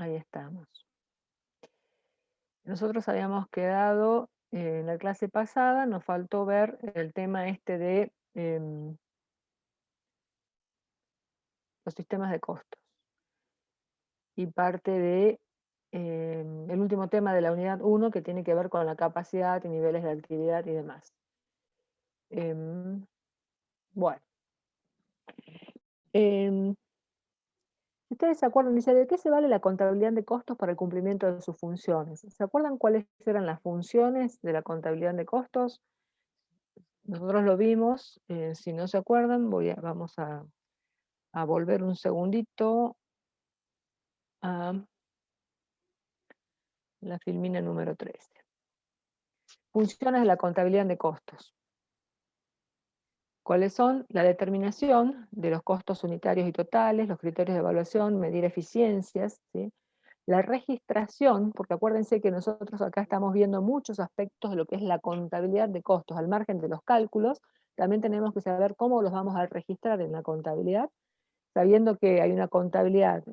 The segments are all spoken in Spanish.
Ahí estamos. Nosotros habíamos quedado en la clase pasada, nos faltó ver el tema este de los sistemas de costos. Y parte de el último tema de la unidad 1 que tiene que ver con la capacidad y niveles de actividad y demás. Bueno. Si ustedes se acuerdan, dice, ¿de qué se vale la contabilidad de costos para el cumplimiento de sus funciones? ¿Se acuerdan cuáles eran las funciones de la contabilidad de costos? Nosotros lo vimos, si no se acuerdan, vamos a volver un segundito a la filmina número 13. Funciones de la contabilidad de costos. ¿Cuáles son? La determinación de los costos unitarios y totales, los criterios de evaluación, medir eficiencias, ¿sí? La registración, porque acuérdense que nosotros acá estamos viendo muchos aspectos de lo que es la contabilidad de costos, al margen de los cálculos, también tenemos que saber cómo los vamos a registrar en la contabilidad, sabiendo que hay una contabilidad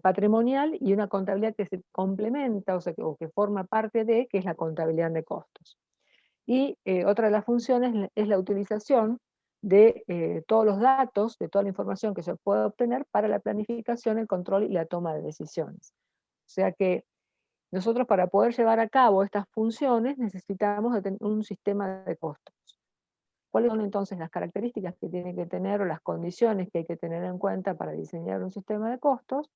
patrimonial y una contabilidad que se complementa, o sea, o que forma parte de, que es la contabilidad de costos. Y otra de las funciones es la utilización de todos los datos, de toda la información que se puede obtener para la planificación, el control y la toma de decisiones. O sea que nosotros para poder llevar a cabo estas funciones necesitamos de tener un sistema de costos. ¿Cuáles son entonces las características que tiene que tener o las condiciones que hay que tener en cuenta para diseñar un sistema de costos?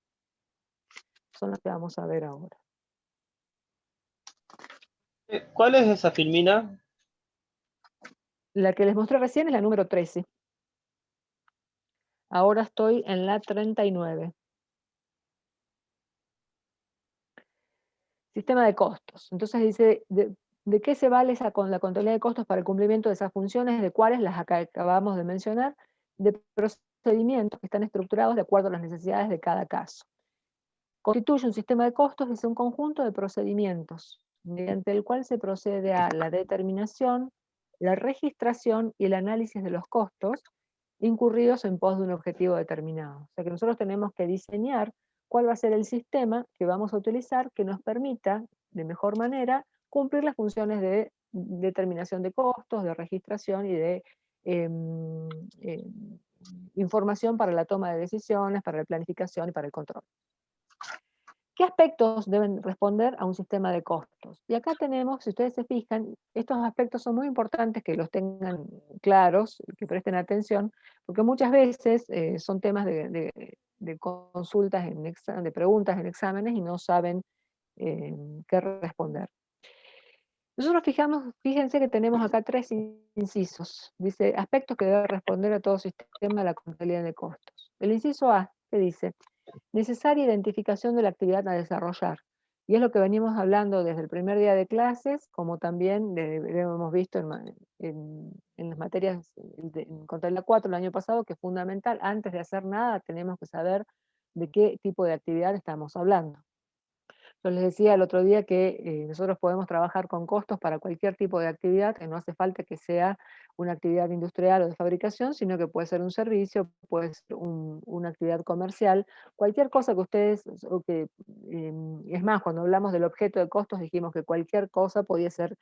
Son las que vamos a ver ahora. ¿Cuál es esa filmina? La que les mostré recién es la número 13. Ahora estoy en la 39. Sistema de costos. Entonces dice, ¿de qué se vale con la contabilidad de costos para el cumplimiento de esas funciones? ¿De cuáles las acabamos de mencionar? De procedimientos que están estructurados de acuerdo a las necesidades de cada caso. Constituye un sistema de costos, es un conjunto de procedimientos mediante el cual se procede a la determinación, la registración y el análisis de los costos incurridos en pos de un objetivo determinado. O sea que nosotros tenemos que diseñar cuál va a ser el sistema que vamos a utilizar que nos permita, de mejor manera, cumplir las funciones de determinación de costos, de registración y de información para la toma de decisiones, para la planificación y para el control. ¿Qué aspectos deben responder a un sistema de costos? Y acá tenemos, si ustedes se fijan, estos aspectos son muy importantes que los tengan claros, que presten atención, porque muchas veces son temas de consultas, de preguntas en exámenes y no saben qué responder. Nosotros fíjense que tenemos acá 3 incisos. Dice, aspectos que debe responder a todo sistema de la contabilidad de costos. El inciso A, que dice, necesaria identificación de la actividad a desarrollar. Y es lo que venimos hablando desde el primer día de clases, como también hemos visto en las materias en contabilidad 4 el año pasado, que es fundamental, antes de hacer nada tenemos que saber de qué tipo de actividad estamos hablando. Yo les decía el otro día que nosotros podemos trabajar con costos para cualquier tipo de actividad, que no hace falta que sea una actividad industrial o de fabricación, sino que puede ser un servicio, puede ser una actividad comercial, cualquier cosa que ustedes, es más, cuando hablamos del objeto de costos dijimos que cualquier cosa podía ser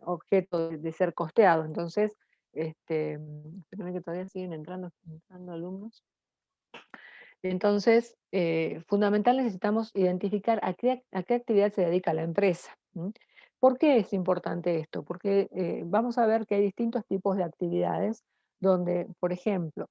objeto de ser costeado. Entonces, espérenme que todavía siguen entrando alumnos. Entonces, fundamental necesitamos identificar a qué actividad se dedica la empresa. ¿Por qué es importante esto? Porque vamos a ver que hay distintos tipos de actividades donde, por ejemplo,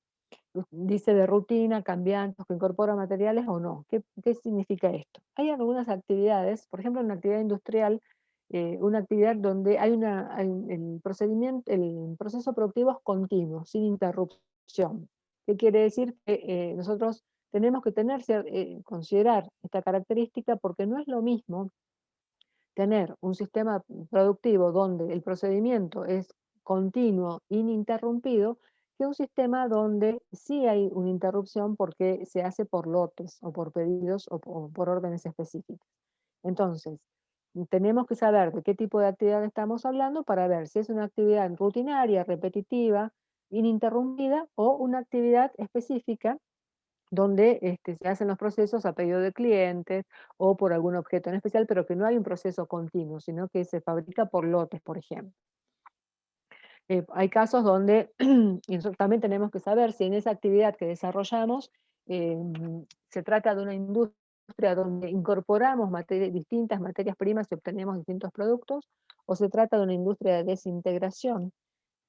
dice de rutina, cambiantes, que incorpora materiales o no. ¿Qué significa esto? Hay algunas actividades, por ejemplo, en una actividad industrial, una actividad donde el procedimiento, el proceso productivo es continuo, sin interrupción. ¿Qué quiere decir? Que nosotros tenemos que considerar esta característica porque no es lo mismo tener un sistema productivo donde el procedimiento es continuo, ininterrumpido, que un sistema donde sí hay una interrupción porque se hace por lotes o por pedidos o por órdenes específicas. Entonces, tenemos que saber de qué tipo de actividad estamos hablando para ver si es una actividad rutinaria, repetitiva, ininterrumpida o una actividad específica donde se hacen los procesos a pedido de clientes o por algún objeto en especial, pero que no hay un proceso continuo, sino que se fabrica por lotes, por ejemplo. Hay casos donde, y nosotros también tenemos que saber si en esa actividad que desarrollamos se trata de una industria donde incorporamos distintas materias primas y obtenemos distintos productos, o se trata de una industria de desintegración,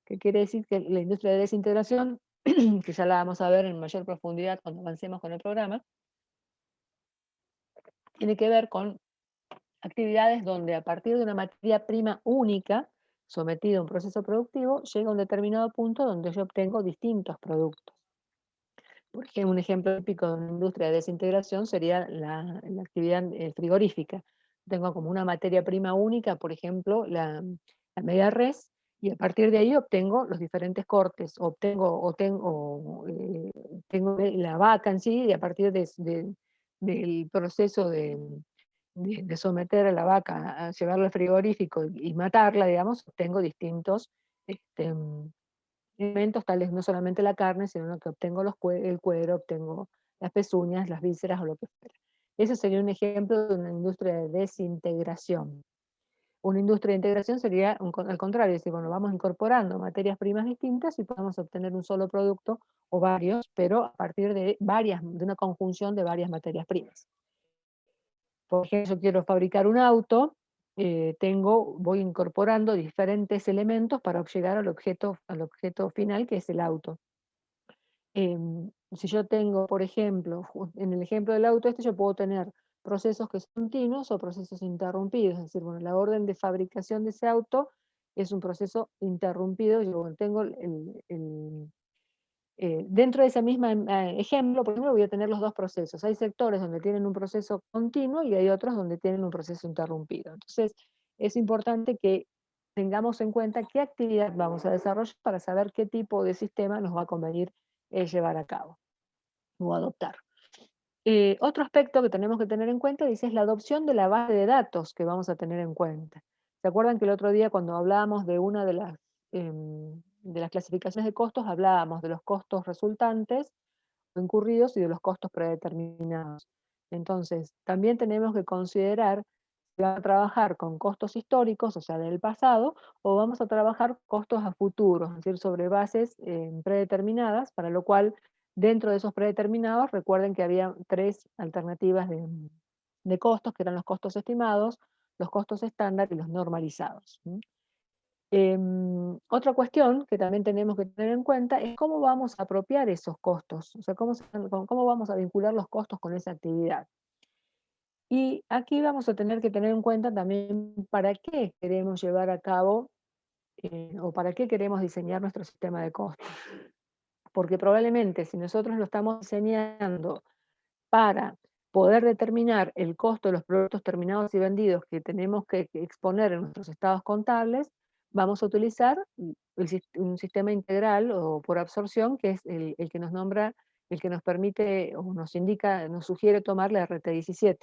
que quiere decir que la industria de desintegración, que ya la vamos a ver en mayor profundidad cuando avancemos con el programa, tiene que ver con actividades donde a partir de una materia prima única, sometida a un proceso productivo, llega a un determinado punto donde yo obtengo distintos productos. Por ejemplo, un ejemplo típico de una industria de desintegración sería la actividad frigorífica. Tengo como una materia prima única, por ejemplo, la media res, y a partir de ahí obtengo los diferentes cortes, tengo la vaca en sí, y a partir del proceso de someter a la vaca, a llevarla al frigorífico y matarla, digamos, obtengo distintos este, elementos, tales no solamente la carne, sino que obtengo el cuero, obtengo las pezuñas, las vísceras o lo que fuera. Ese sería un ejemplo de una industria de desintegración. Una industria de integración sería al contrario, es decir, bueno, vamos incorporando materias primas distintas y podemos obtener un solo producto o varios, pero a partir de una conjunción de varias materias primas. Por ejemplo, yo quiero fabricar un auto, voy incorporando diferentes elementos para llegar al objeto final, que es el auto. Si yo tengo, por ejemplo, en el ejemplo del auto yo puedo tener procesos que son continuos o procesos interrumpidos. Es decir, bueno, la orden de fabricación de ese auto es un proceso interrumpido. Yo tengo dentro de ese mismo ejemplo, por ejemplo, voy a tener los dos procesos. Hay sectores donde tienen un proceso continuo y hay otros donde tienen un proceso interrumpido. Entonces, es importante que tengamos en cuenta qué actividad vamos a desarrollar para saber qué tipo de sistema nos va a convenir llevar a cabo o adoptar. Otro aspecto que tenemos que tener en cuenta, dice, es la adopción de la base de datos que vamos a tener en cuenta. ¿Se acuerdan que el otro día cuando hablábamos de una de las clasificaciones de costos, hablábamos de los costos resultantes o incurridos y de los costos predeterminados? Entonces, también tenemos que considerar si vamos a trabajar con costos históricos, o sea, del pasado, o vamos a trabajar costos a futuro, es decir, sobre bases predeterminadas, para lo cual dentro de esos predeterminados, recuerden que había tres alternativas de costos, que eran los costos estimados, los costos estándar y los normalizados. Otra cuestión que también tenemos que tener en cuenta es cómo vamos a apropiar esos costos, o sea, cómo vamos a vincular los costos con esa actividad. Y aquí vamos a tener que tener en cuenta también para qué queremos llevar a cabo o para qué queremos diseñar nuestro sistema de costos. Porque probablemente si nosotros lo estamos diseñando para poder determinar el costo de los productos terminados y vendidos que tenemos que exponer en nuestros estados contables, vamos a utilizar un sistema integral o por absorción, que es el que nos nombra, el que nos permite o nos indica, nos sugiere tomar la RT17,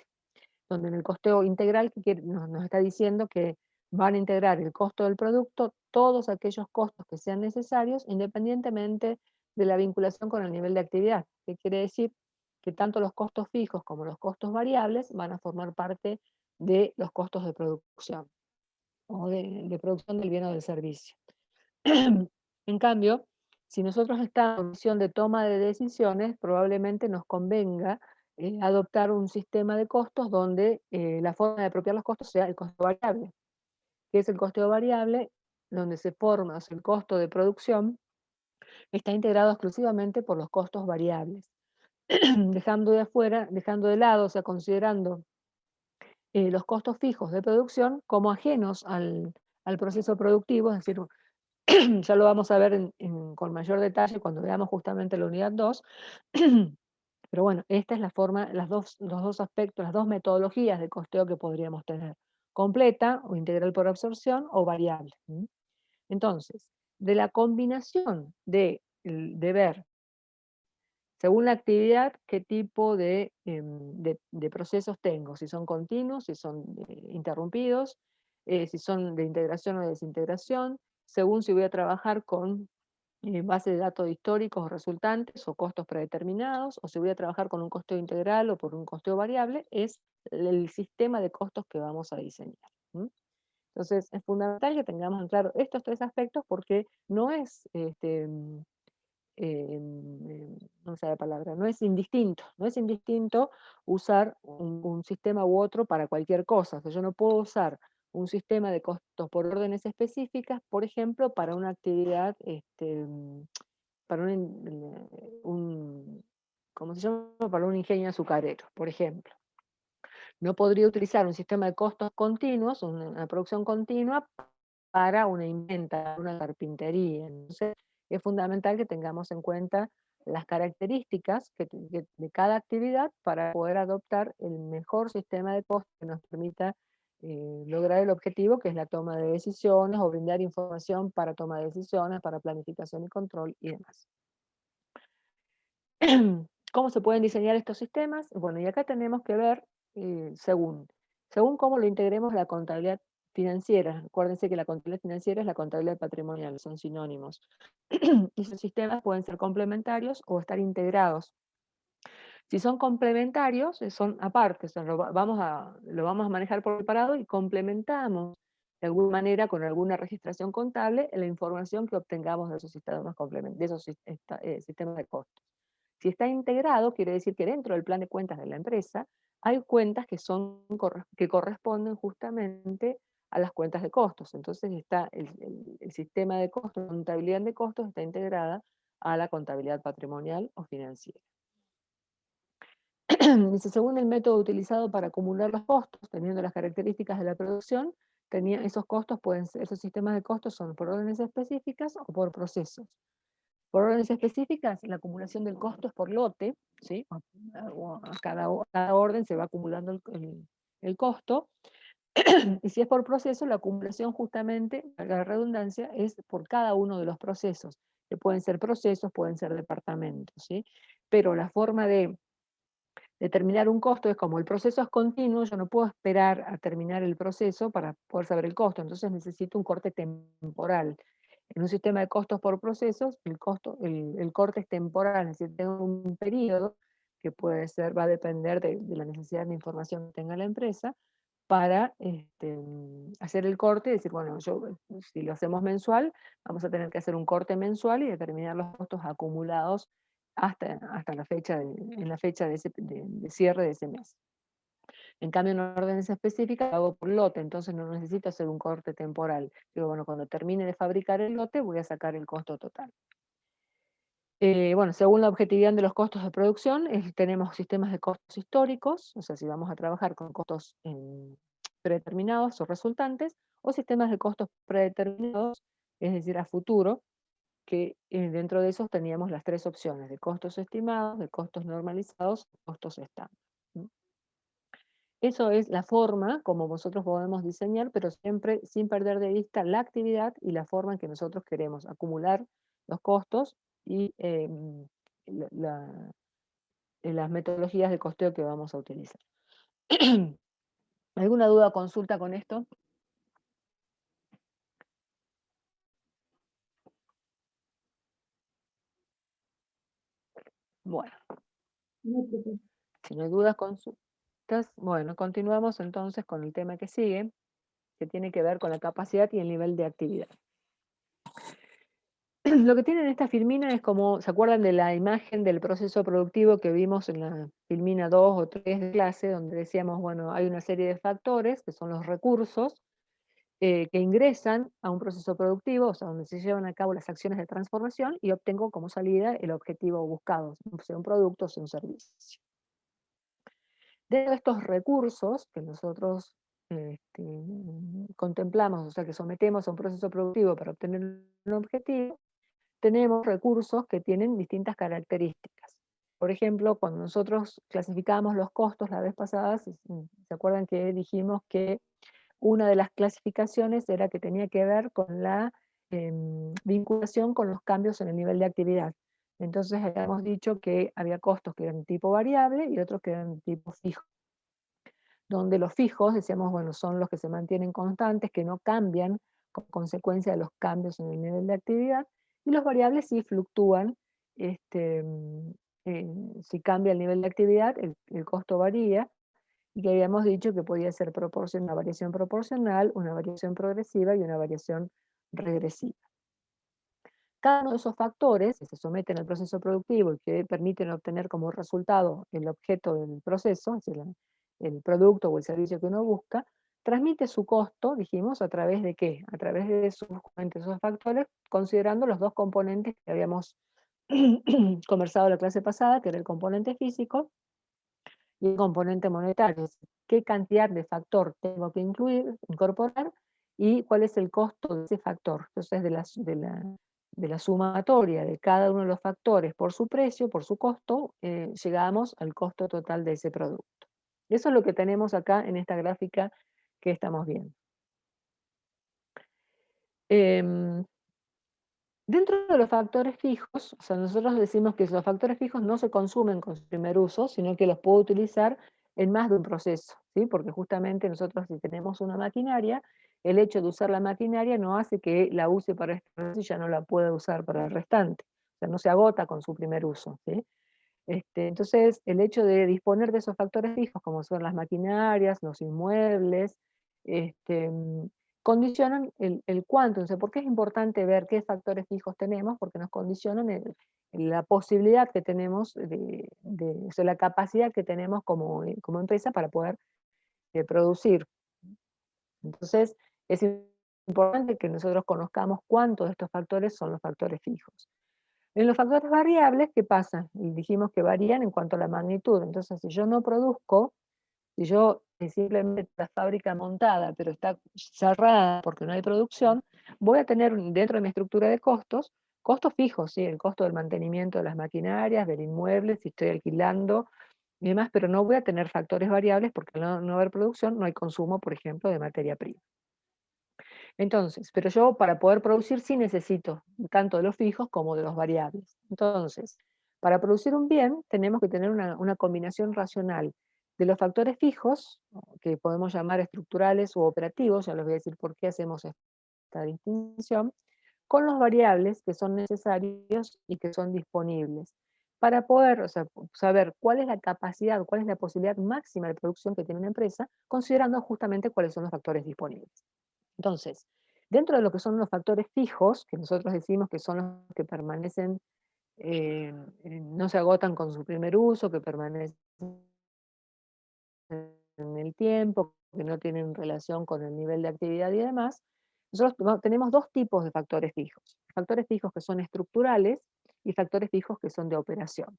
donde en el costeo integral nos está diciendo que van a integrar el costo del producto, todos aquellos costos que sean necesarios, independientemente de la vinculación con el nivel de actividad. ¿Qué quiere decir? Que tanto los costos fijos como los costos variables van a formar parte de los costos de producción o de producción del bien o del servicio. En cambio, si nosotros estamos en posición de toma de decisiones, probablemente nos convenga adoptar un sistema de costos donde la forma de apropiar los costos sea el costo variable. ¿Qué es el costo variable? Donde se forma, o sea, el costo de producción está integrado exclusivamente por los costos variables. Dejando de lado, o sea, considerando los costos fijos de producción como ajenos al proceso productivo, es decir, ya lo vamos a ver con mayor detalle cuando veamos justamente la unidad 2, pero bueno, esta es la forma, los dos aspectos, las dos metodologías de costeo que podríamos tener, completa o integral por absorción o variable. Entonces, de la combinación de ver, según la actividad, qué tipo de procesos tengo, si son continuos, si son interrumpidos, si son de integración o de desintegración, según si voy a trabajar con base de datos históricos o resultantes o costos predeterminados, o si voy a trabajar con un costeo integral o por un costeo variable, es el sistema de costos que vamos a diseñar. Entonces, es fundamental que tengamos en claro estos tres aspectos porque no es, no sé la palabra, no es indistinto usar un sistema u otro para cualquier cosa. O sea, yo no puedo usar un sistema de costos por órdenes específicas, por ejemplo, para una actividad, para ¿cómo se llama? Para un ingenio azucarero, por ejemplo. No podría utilizar un sistema de costos continuos, una producción continua, para una inventa, una carpintería. Entonces, es fundamental que tengamos en cuenta las características de cada actividad para poder adoptar el mejor sistema de costos que nos permita lograr el objetivo, que es la toma de decisiones o brindar información para toma de decisiones, para planificación y control y demás. ¿Cómo se pueden diseñar estos sistemas? Bueno, y acá tenemos que ver según cómo lo integremos a la contabilidad financiera. Acuérdense que la contabilidad financiera es la contabilidad patrimonial, son sinónimos. Y esos sistemas pueden ser complementarios o estar integrados. Si son complementarios, son aparte, o sea, lo vamos a manejar por separado y complementamos de alguna manera con alguna registración contable la información que obtengamos de esos sistemas de esos sistemas de costos. Si está integrado, quiere decir que dentro del plan de cuentas de la empresa hay cuentas que corresponden justamente a las cuentas de costos. Entonces está el sistema de costos, la contabilidad de costos está integrada a la contabilidad patrimonial o financiera. Dice, según el método utilizado para acumular los costos, teniendo las características de la producción, esos costos esos sistemas de costos son por órdenes específicas o por procesos. Por órdenes específicas, la acumulación del costo es por lote, ¿sí? Cada orden se va acumulando el costo, y si es por proceso, la acumulación justamente, la redundancia, es por cada uno de los procesos, que pueden ser procesos, pueden ser departamentos, ¿sí? Pero la forma de determinar un costo es como el proceso es continuo, yo no puedo esperar a terminar el proceso para poder saber el costo, entonces necesito un corte temporal. En un sistema de costos por procesos, el corte es temporal, es decir, tengo un periodo que va a depender de la necesidad de información que tenga la empresa, para hacer el corte y decir, bueno, si lo hacemos mensual, vamos a tener que hacer un corte mensual y determinar los costos acumulados hasta la fecha en la fecha de cierre de ese mes. En cambio, en órdenes específicas lo hago por lote, entonces no necesito hacer un corte temporal. Digo, bueno, cuando termine de fabricar el lote voy a sacar el costo total. Bueno, según la objetividad de los costos de producción, tenemos sistemas de costos históricos, o sea, si vamos a trabajar con costos predeterminados o resultantes, o sistemas de costos predeterminados, es decir, a futuro, que dentro de esos teníamos las tres opciones, de costos estimados, de costos normalizados, costos estándar. Eso es la forma como nosotros podemos diseñar, pero siempre sin perder de vista la actividad y la forma en que nosotros queremos acumular los costos y las metodologías de costeo que vamos a utilizar. ¿Alguna duda o consulta con esto? Bueno, si no hay dudas, consultas, bueno, continuamos entonces con el tema que sigue, que tiene que ver con la capacidad y el nivel de actividad. Lo que tienen esta filmina es como, ¿se acuerdan de la imagen del proceso productivo que vimos en la filmina 2 o 3 de clase, donde decíamos, bueno, hay una serie de factores, que son los recursos, que ingresan a un proceso productivo, o sea, donde se llevan a cabo las acciones de transformación y obtengo como salida el objetivo buscado, sea un producto o sea un servicio. De estos recursos que nosotros contemplamos, o sea, que sometemos a un proceso productivo para obtener un objetivo, tenemos recursos que tienen distintas características. Por ejemplo, cuando nosotros clasificábamos los costos la vez pasada, ¿se acuerdan que dijimos que una de las clasificaciones era que tenía que ver con la vinculación con los cambios en el nivel de actividad? Entonces habíamos dicho que había costos que eran tipo variable y otros que eran tipo fijo. Donde los fijos, decíamos, bueno, son los que se mantienen constantes, que no cambian como consecuencia de los cambios en el nivel de actividad, Y los variables sí fluctúan, si cambia el nivel de actividad, el costo varía, y que habíamos dicho que podía ser una variación proporcional, una variación progresiva y una variación regresiva. Cada uno de esos factores que se someten al proceso productivo y que permiten obtener como resultado el objeto del proceso, es decir, el producto o el servicio que uno busca, transmite su costo, dijimos, ¿a través de qué? A través de esos factores, considerando los dos componentes que habíamos conversado la clase pasada, que era el componente físico y el componente monetario. Es decir, qué cantidad de factor tengo que incorporar y cuál es el costo de ese factor. Entonces, de la sumatoria de cada uno de los factores por su precio, por su costo, llegamos al costo total de ese producto. Eso es lo que tenemos acá en esta gráfica que estamos viendo. Dentro de los factores fijos, o sea, nosotros decimos que los factores fijos no se consumen con su primer uso, sino que los puedo utilizar en más de un proceso, ¿sí? Porque justamente nosotros, si tenemos una maquinaria, el hecho de usar la maquinaria no hace que la use para este proceso y ya no la pueda usar para el restante. O sea, no se agota con su primer uso, ¿sí? Entonces, el hecho de disponer de esos factores fijos, como son las maquinarias, los inmuebles, este, mm, condicionan el cuánto. Entonces, ¿por qué es importante ver qué factores fijos tenemos? Porque nos condicionan la posibilidad que tenemos, o sea, la capacidad que tenemos como empresa para poder producir. Entonces, es importante que nosotros conozcamos cuántos de estos factores son los factores fijos. En los factores variables, ¿qué pasa? Y dijimos que varían en cuanto a la magnitud. Entonces, si yo no produzco, si yo simplemente la fábrica montada, pero está cerrada porque no hay producción, voy a tener dentro de mi estructura de costos, costos fijos, ¿sí? El costo del mantenimiento de las maquinarias, del inmueble, si estoy alquilando y demás, pero no voy a tener factores variables porque no va a haber producción, no hay consumo, por ejemplo, de materia prima. Entonces, pero yo para poder producir sí necesito tanto de los fijos como de los variables. Entonces, para producir un bien tenemos que tener una combinación racional de los factores fijos, que podemos llamar estructurales u operativos, ya les voy a decir por qué hacemos esta distinción, con los variables que son necesarios y que son disponibles, para poder, o sea, saber cuál es la capacidad, cuál es la posibilidad máxima de producción que tiene una empresa, considerando justamente cuáles son los factores disponibles. Entonces, dentro de lo que son los factores fijos, que nosotros decimos que son los que permanecen, no se agotan con su primer uso, que permanecen en el tiempo, que no tienen relación con el nivel de actividad y demás, nosotros tenemos dos tipos de factores fijos. Factores fijos que son estructurales y factores fijos que son de operación.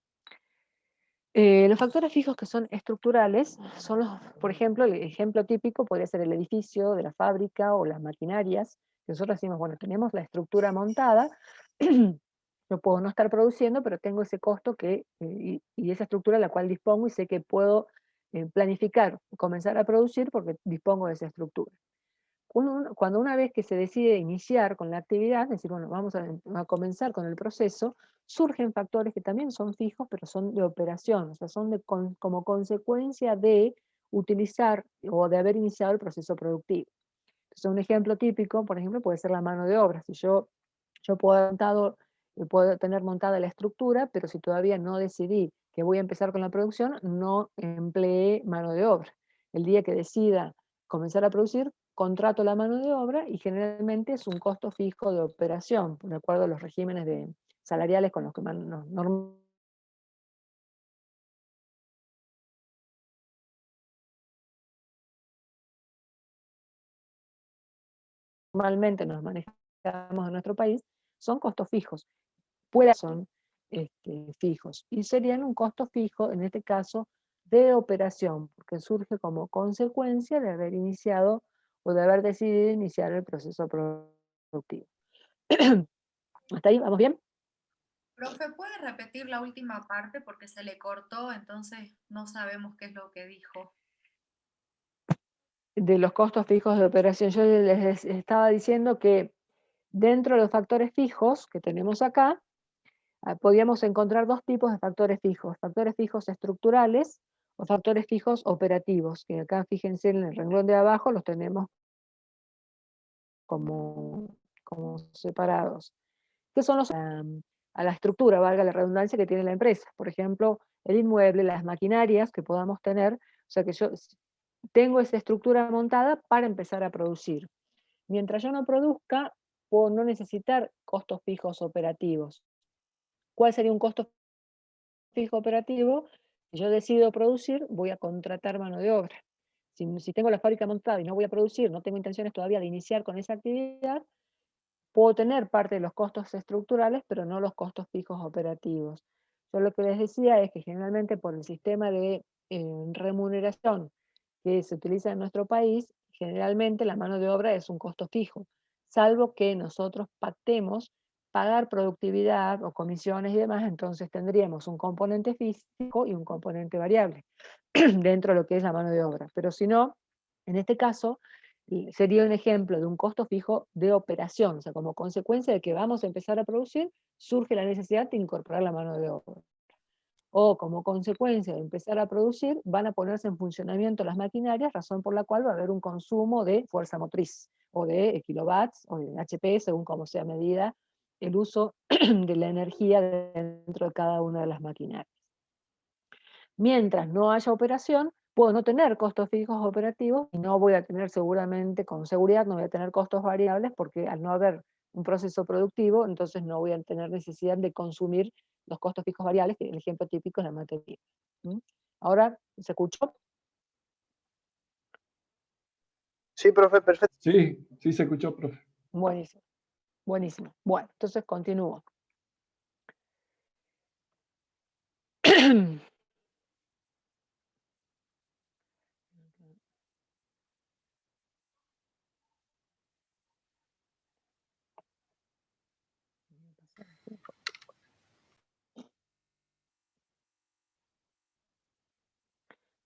Los factores fijos que son estructurales son los, por ejemplo, el ejemplo típico podría ser el edificio de la fábrica o las maquinarias. Nosotros decimos, bueno, tenemos la estructura montada, yo puedo no estar produciendo, pero tengo ese costo y esa estructura a la cual dispongo y sé que puedo planificar, comenzar a producir porque dispongo de esa estructura. Cuando una vez que se decide iniciar con la actividad, es decir, bueno, vamos a comenzar con el proceso, surgen factores que también son fijos, pero son de operación, o sea, son como consecuencia de utilizar o de haber iniciado el proceso productivo. Entonces, un ejemplo típico, por ejemplo, puede ser la mano de obra. Si yo puedo tener montada la estructura, pero si todavía no decidí que voy a empezar con la producción, no empleé mano de obra. El día que decida comenzar a producir, contrato la mano de obra y generalmente es un costo fijo de operación, de acuerdo a los regímenes salariales con los que normalmente nos manejamos en nuestro país, son costos fijos. Son fijos y serían un costo fijo, en este caso, de operación, porque surge como consecuencia de haber iniciado o de haber decidido iniciar el proceso productivo. ¿Hasta ahí vamos bien? Profe, ¿puede repetir la última parte porque se le cortó, entonces no sabemos qué es lo que dijo? De los costos fijos de operación, yo les estaba diciendo que dentro de los factores fijos que tenemos acá, podíamos encontrar dos tipos de factores fijos estructurales o factores fijos operativos, que acá fíjense en el renglón de abajo los tenemos como separados. ¿Qué son a la estructura, valga la redundancia, que tiene la empresa? Por ejemplo, el inmueble, las maquinarias que podamos tener, o sea que yo tengo esa estructura montada para empezar a producir. Mientras yo no produzca, puedo no necesitar costos fijos operativos. ¿Cuál sería un costo fijo operativo? Si yo decido producir, voy a contratar mano de obra. Si tengo la fábrica montada y no voy a producir, no tengo intenciones todavía de iniciar con esa actividad, puedo tener parte de los costos estructurales, pero no los costos fijos operativos. Yo lo que les decía es que generalmente por el sistema de remuneración que se utiliza en nuestro país, generalmente la mano de obra es un costo fijo, salvo que nosotros pactemos pagar productividad o comisiones y demás, entonces tendríamos un componente físico y un componente variable dentro de lo que es la mano de obra. Pero si no, en este caso, sería un ejemplo de un costo fijo de operación, o sea, como consecuencia de que vamos a empezar a producir, surge la necesidad de incorporar la mano de obra. O como consecuencia de empezar a producir, van a ponerse en funcionamiento las maquinarias, razón por la cual va a haber un consumo de fuerza motriz, o de kilowatts, o de HP, según como sea medida el uso de la energía dentro de cada una de las maquinarias. Mientras no haya operación, puedo no tener costos fijos operativos y no voy a tener seguramente, con seguridad, no voy a tener costos variables porque al no haber un proceso productivo, entonces no voy a tener necesidad de consumir los costos fijos variables, que el ejemplo típico es la materia. Ahora, ¿se escuchó? Sí, profe, perfecto. Sí, sí se escuchó, profe. Buenísimo, buenísimo. Bueno, entonces continúo.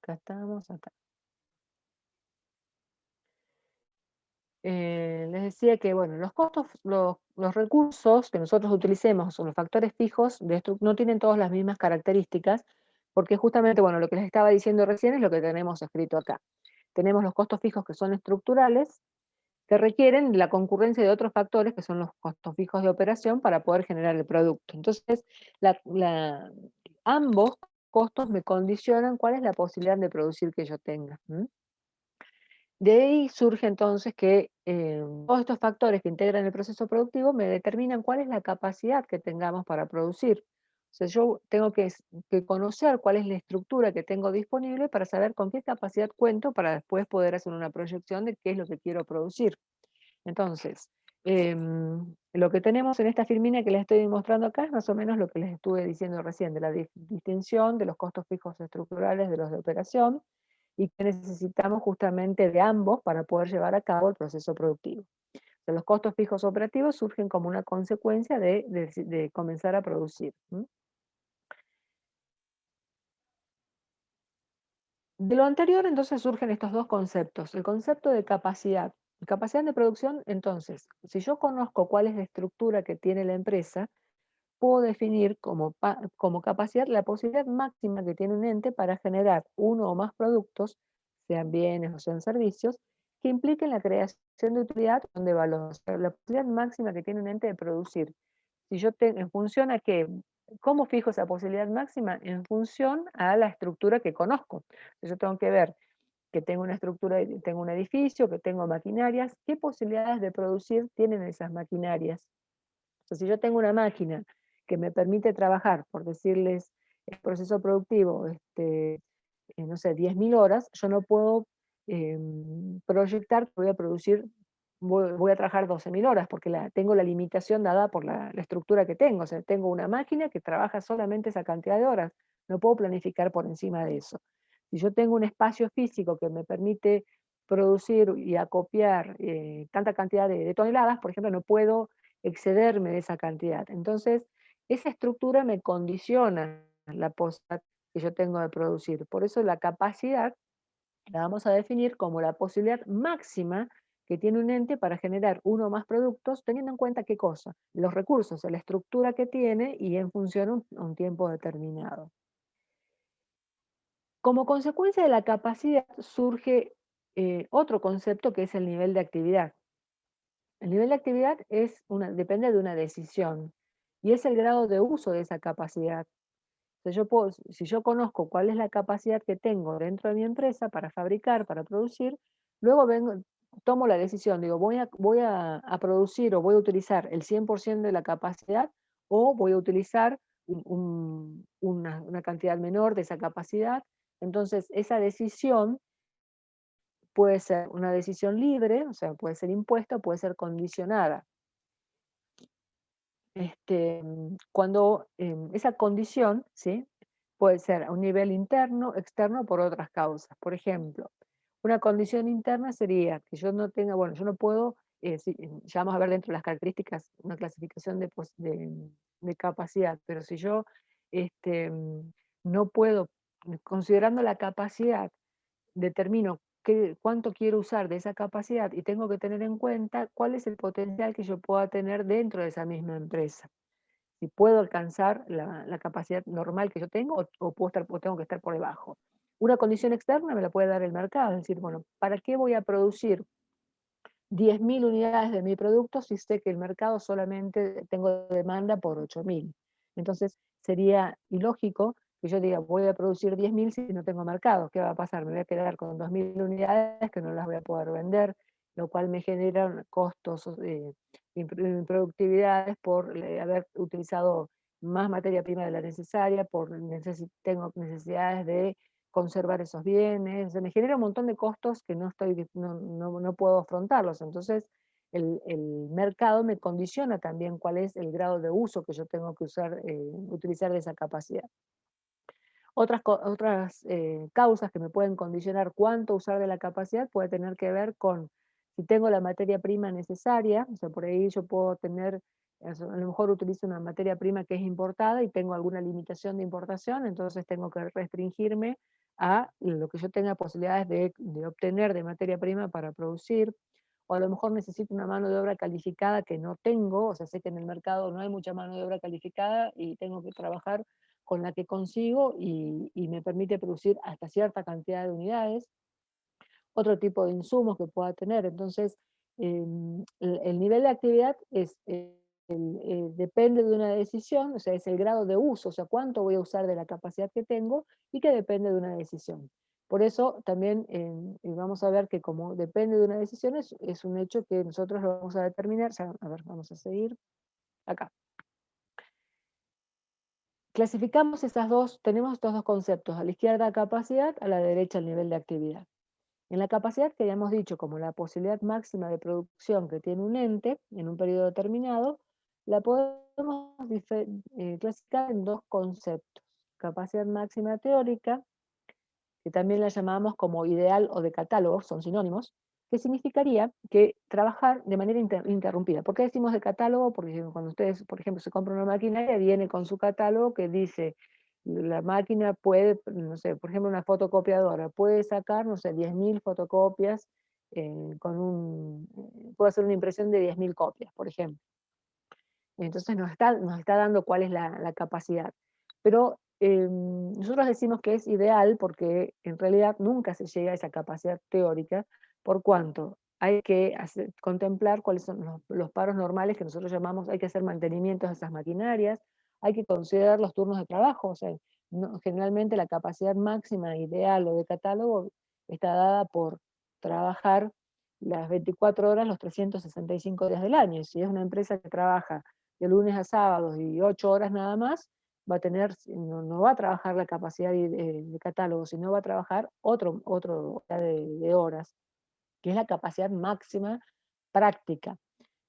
Acá estamos, acá. Les decía que, bueno, los costos, los recursos que nosotros utilicemos, o los factores fijos, no tienen todas las mismas características, porque justamente, bueno, lo que les estaba diciendo recién es lo que tenemos escrito acá. Tenemos los costos fijos que son estructurales, que requieren la concurrencia de otros factores, que son los costos fijos de operación, para poder generar el producto. Entonces, ambos costos me condicionan cuál es la posibilidad de producir que yo tenga. De ahí surge entonces que todos estos factores que integran el proceso productivo me determinan cuál es la capacidad que tengamos para producir. O sea, yo tengo que conocer cuál es la estructura que tengo disponible para saber con qué capacidad cuento para después poder hacer una proyección de qué es lo que quiero producir. Entonces, lo que tenemos en esta filmina que les estoy mostrando acá es más o menos lo que les estuve diciendo recién, de la distinción de los costos fijos estructurales de los de operación, y que necesitamos justamente de ambos para poder llevar a cabo el proceso productivo. O sea, los costos fijos operativos surgen como una consecuencia de comenzar a producir. De lo anterior, entonces, surgen estos dos conceptos. El concepto de capacidad. Capacidad de producción, entonces, si yo conozco cuál es la estructura que tiene la empresa, puedo definir como capacidad la posibilidad máxima que tiene un ente para generar uno o más productos, sean bienes o sean servicios, que impliquen la creación de utilidad o de valor. O sea, la posibilidad máxima que tiene un ente de producir. Si yo en función a qué, ¿cómo fijo esa posibilidad máxima? En función a la estructura que conozco. Yo tengo que ver que tengo una estructura, tengo un edificio, que tengo maquinarias, ¿qué posibilidades de producir tienen esas maquinarias? O sea, si yo tengo una máquina que me permite trabajar, por decirles, el proceso productivo, no sé, 10.000 horas, yo no puedo proyectar que voy a producir, voy a trabajar 12.000 horas, porque tengo la limitación dada por la estructura que tengo. O sea, tengo una máquina que trabaja solamente esa cantidad de horas, no puedo planificar por encima de eso. Si yo tengo un espacio físico que me permite producir y acopiar tanta cantidad de toneladas, por ejemplo, no puedo excederme de esa cantidad. Entonces, esa estructura me condiciona la posibilidad que yo tengo de producir. Por eso la capacidad la vamos a definir como la posibilidad máxima que tiene un ente para generar uno o más productos, teniendo en cuenta qué cosa, los recursos, la estructura que tiene y en función a un tiempo determinado. Como consecuencia de la capacidad surge otro concepto que es el nivel de actividad. El nivel de actividad depende de una decisión. y es el grado de uso de esa capacidad. Entonces si yo conozco cuál es la capacidad que tengo dentro de mi empresa para fabricar, para producir, luego tomo la decisión, digo, voy a producir o voy a utilizar el 100% de la capacidad o voy a utilizar una cantidad menor de esa capacidad. Entonces, esa decisión puede ser una decisión libre, o sea, puede ser impuesta, puede ser condicionada. Cuando esa condición, ¿sí? Puede ser a un nivel interno, externo, por otras causas. Por ejemplo, una condición interna sería que yo no tenga, bueno, yo no puedo, ya vamos a ver dentro de las características una clasificación de capacidad, pero si yo no puedo, considerando la capacidad, determino cuánto quiero usar de esa capacidad y tengo que tener en cuenta cuál es el potencial que yo pueda tener dentro de esa misma empresa. Si puedo alcanzar la capacidad normal que yo tengo o tengo que estar por debajo. Una condición externa me la puede dar el mercado, es decir, bueno, ¿para qué voy a producir 10.000 unidades de mi producto si sé que el mercado solamente tengo demanda por 8.000? Entonces sería ilógico que yo diga, voy a producir 10.000 si no tengo mercado. ¿Qué va a pasar? Me voy a quedar con 2.000 unidades que no las voy a poder vender, lo cual me genera costos, improductividades por haber utilizado más materia prima de la necesaria, tengo necesidades de conservar esos bienes, me genera un montón de costos que no puedo afrontarlos. Entonces, el mercado me condiciona también cuál es el grado de uso que yo tengo que utilizar de esa capacidad. Otras causas que me pueden condicionar cuánto usar de la capacidad puede tener que ver con si tengo la materia prima necesaria, o sea, por ahí yo puedo tener, a lo mejor utilizo una materia prima que es importada y tengo alguna limitación de importación, entonces tengo que restringirme a lo que yo tenga posibilidades de obtener de materia prima para producir, o a lo mejor necesito una mano de obra calificada que no tengo, o sea, sé que en el mercado no hay mucha mano de obra calificada y tengo que trabajar con la que consigo y me permite producir hasta cierta cantidad de unidades, otro tipo de insumos que pueda tener. Entonces, el nivel de actividad depende de una decisión, o sea, es el grado de uso, o sea, cuánto voy a usar de la capacidad que tengo y que depende de una decisión. Por eso también vamos a ver que como depende de una decisión, es un hecho que nosotros lo vamos a determinar. A ver, vamos a seguir acá. Clasificamos tenemos estos dos conceptos, a la izquierda capacidad, a la derecha el nivel de actividad. En la capacidad que habíamos dicho como la posibilidad máxima de producción que tiene un ente en un periodo determinado, la podemos clasificar en dos conceptos. Capacidad máxima teórica, que también la llamamos como ideal o de catálogo, son sinónimos, que significaría que trabajar de manera interrumpida. ¿Por qué decimos de catálogo? Porque cuando ustedes, por ejemplo, se compran una maquinaria, viene con su catálogo que dice, la máquina puede, no sé, por ejemplo, una fotocopiadora, puede sacar, no sé, 10.000 fotocopias, puede hacer una impresión de 10.000 copias, por ejemplo. Entonces nos está dando cuál es la capacidad. Pero nosotros decimos que es ideal porque en realidad nunca se llega a esa capacidad teórica, por cuanto hay que contemplar cuáles son los paros normales que nosotros llamamos, hay que hacer mantenimientos de esas maquinarias, hay que considerar los turnos de trabajo, o sea, generalmente la capacidad máxima ideal o de catálogo está dada por trabajar las 24 horas, los 365 días del año. Si es una empresa que trabaja de lunes a sábados y 8 horas nada más, no va a trabajar la capacidad de catálogo, sino va a trabajar otro de horas, que es la capacidad máxima práctica,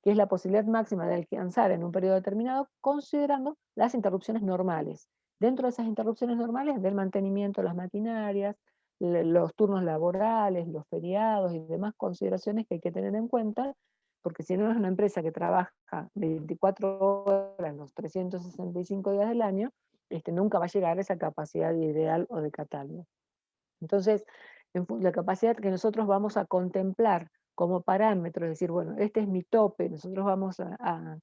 que es la posibilidad máxima de alcanzar en un periodo determinado, considerando las interrupciones normales. Dentro de esas interrupciones normales, del mantenimiento de las maquinarias, los turnos laborales, los feriados y demás consideraciones que hay que tener en cuenta, porque si no es una empresa que trabaja 24 horas los 365 días del año, nunca va a llegar a esa capacidad ideal o de catálogo. Entonces, la capacidad que nosotros vamos a contemplar como parámetro, es decir, bueno, este es mi tope, nosotros vamos a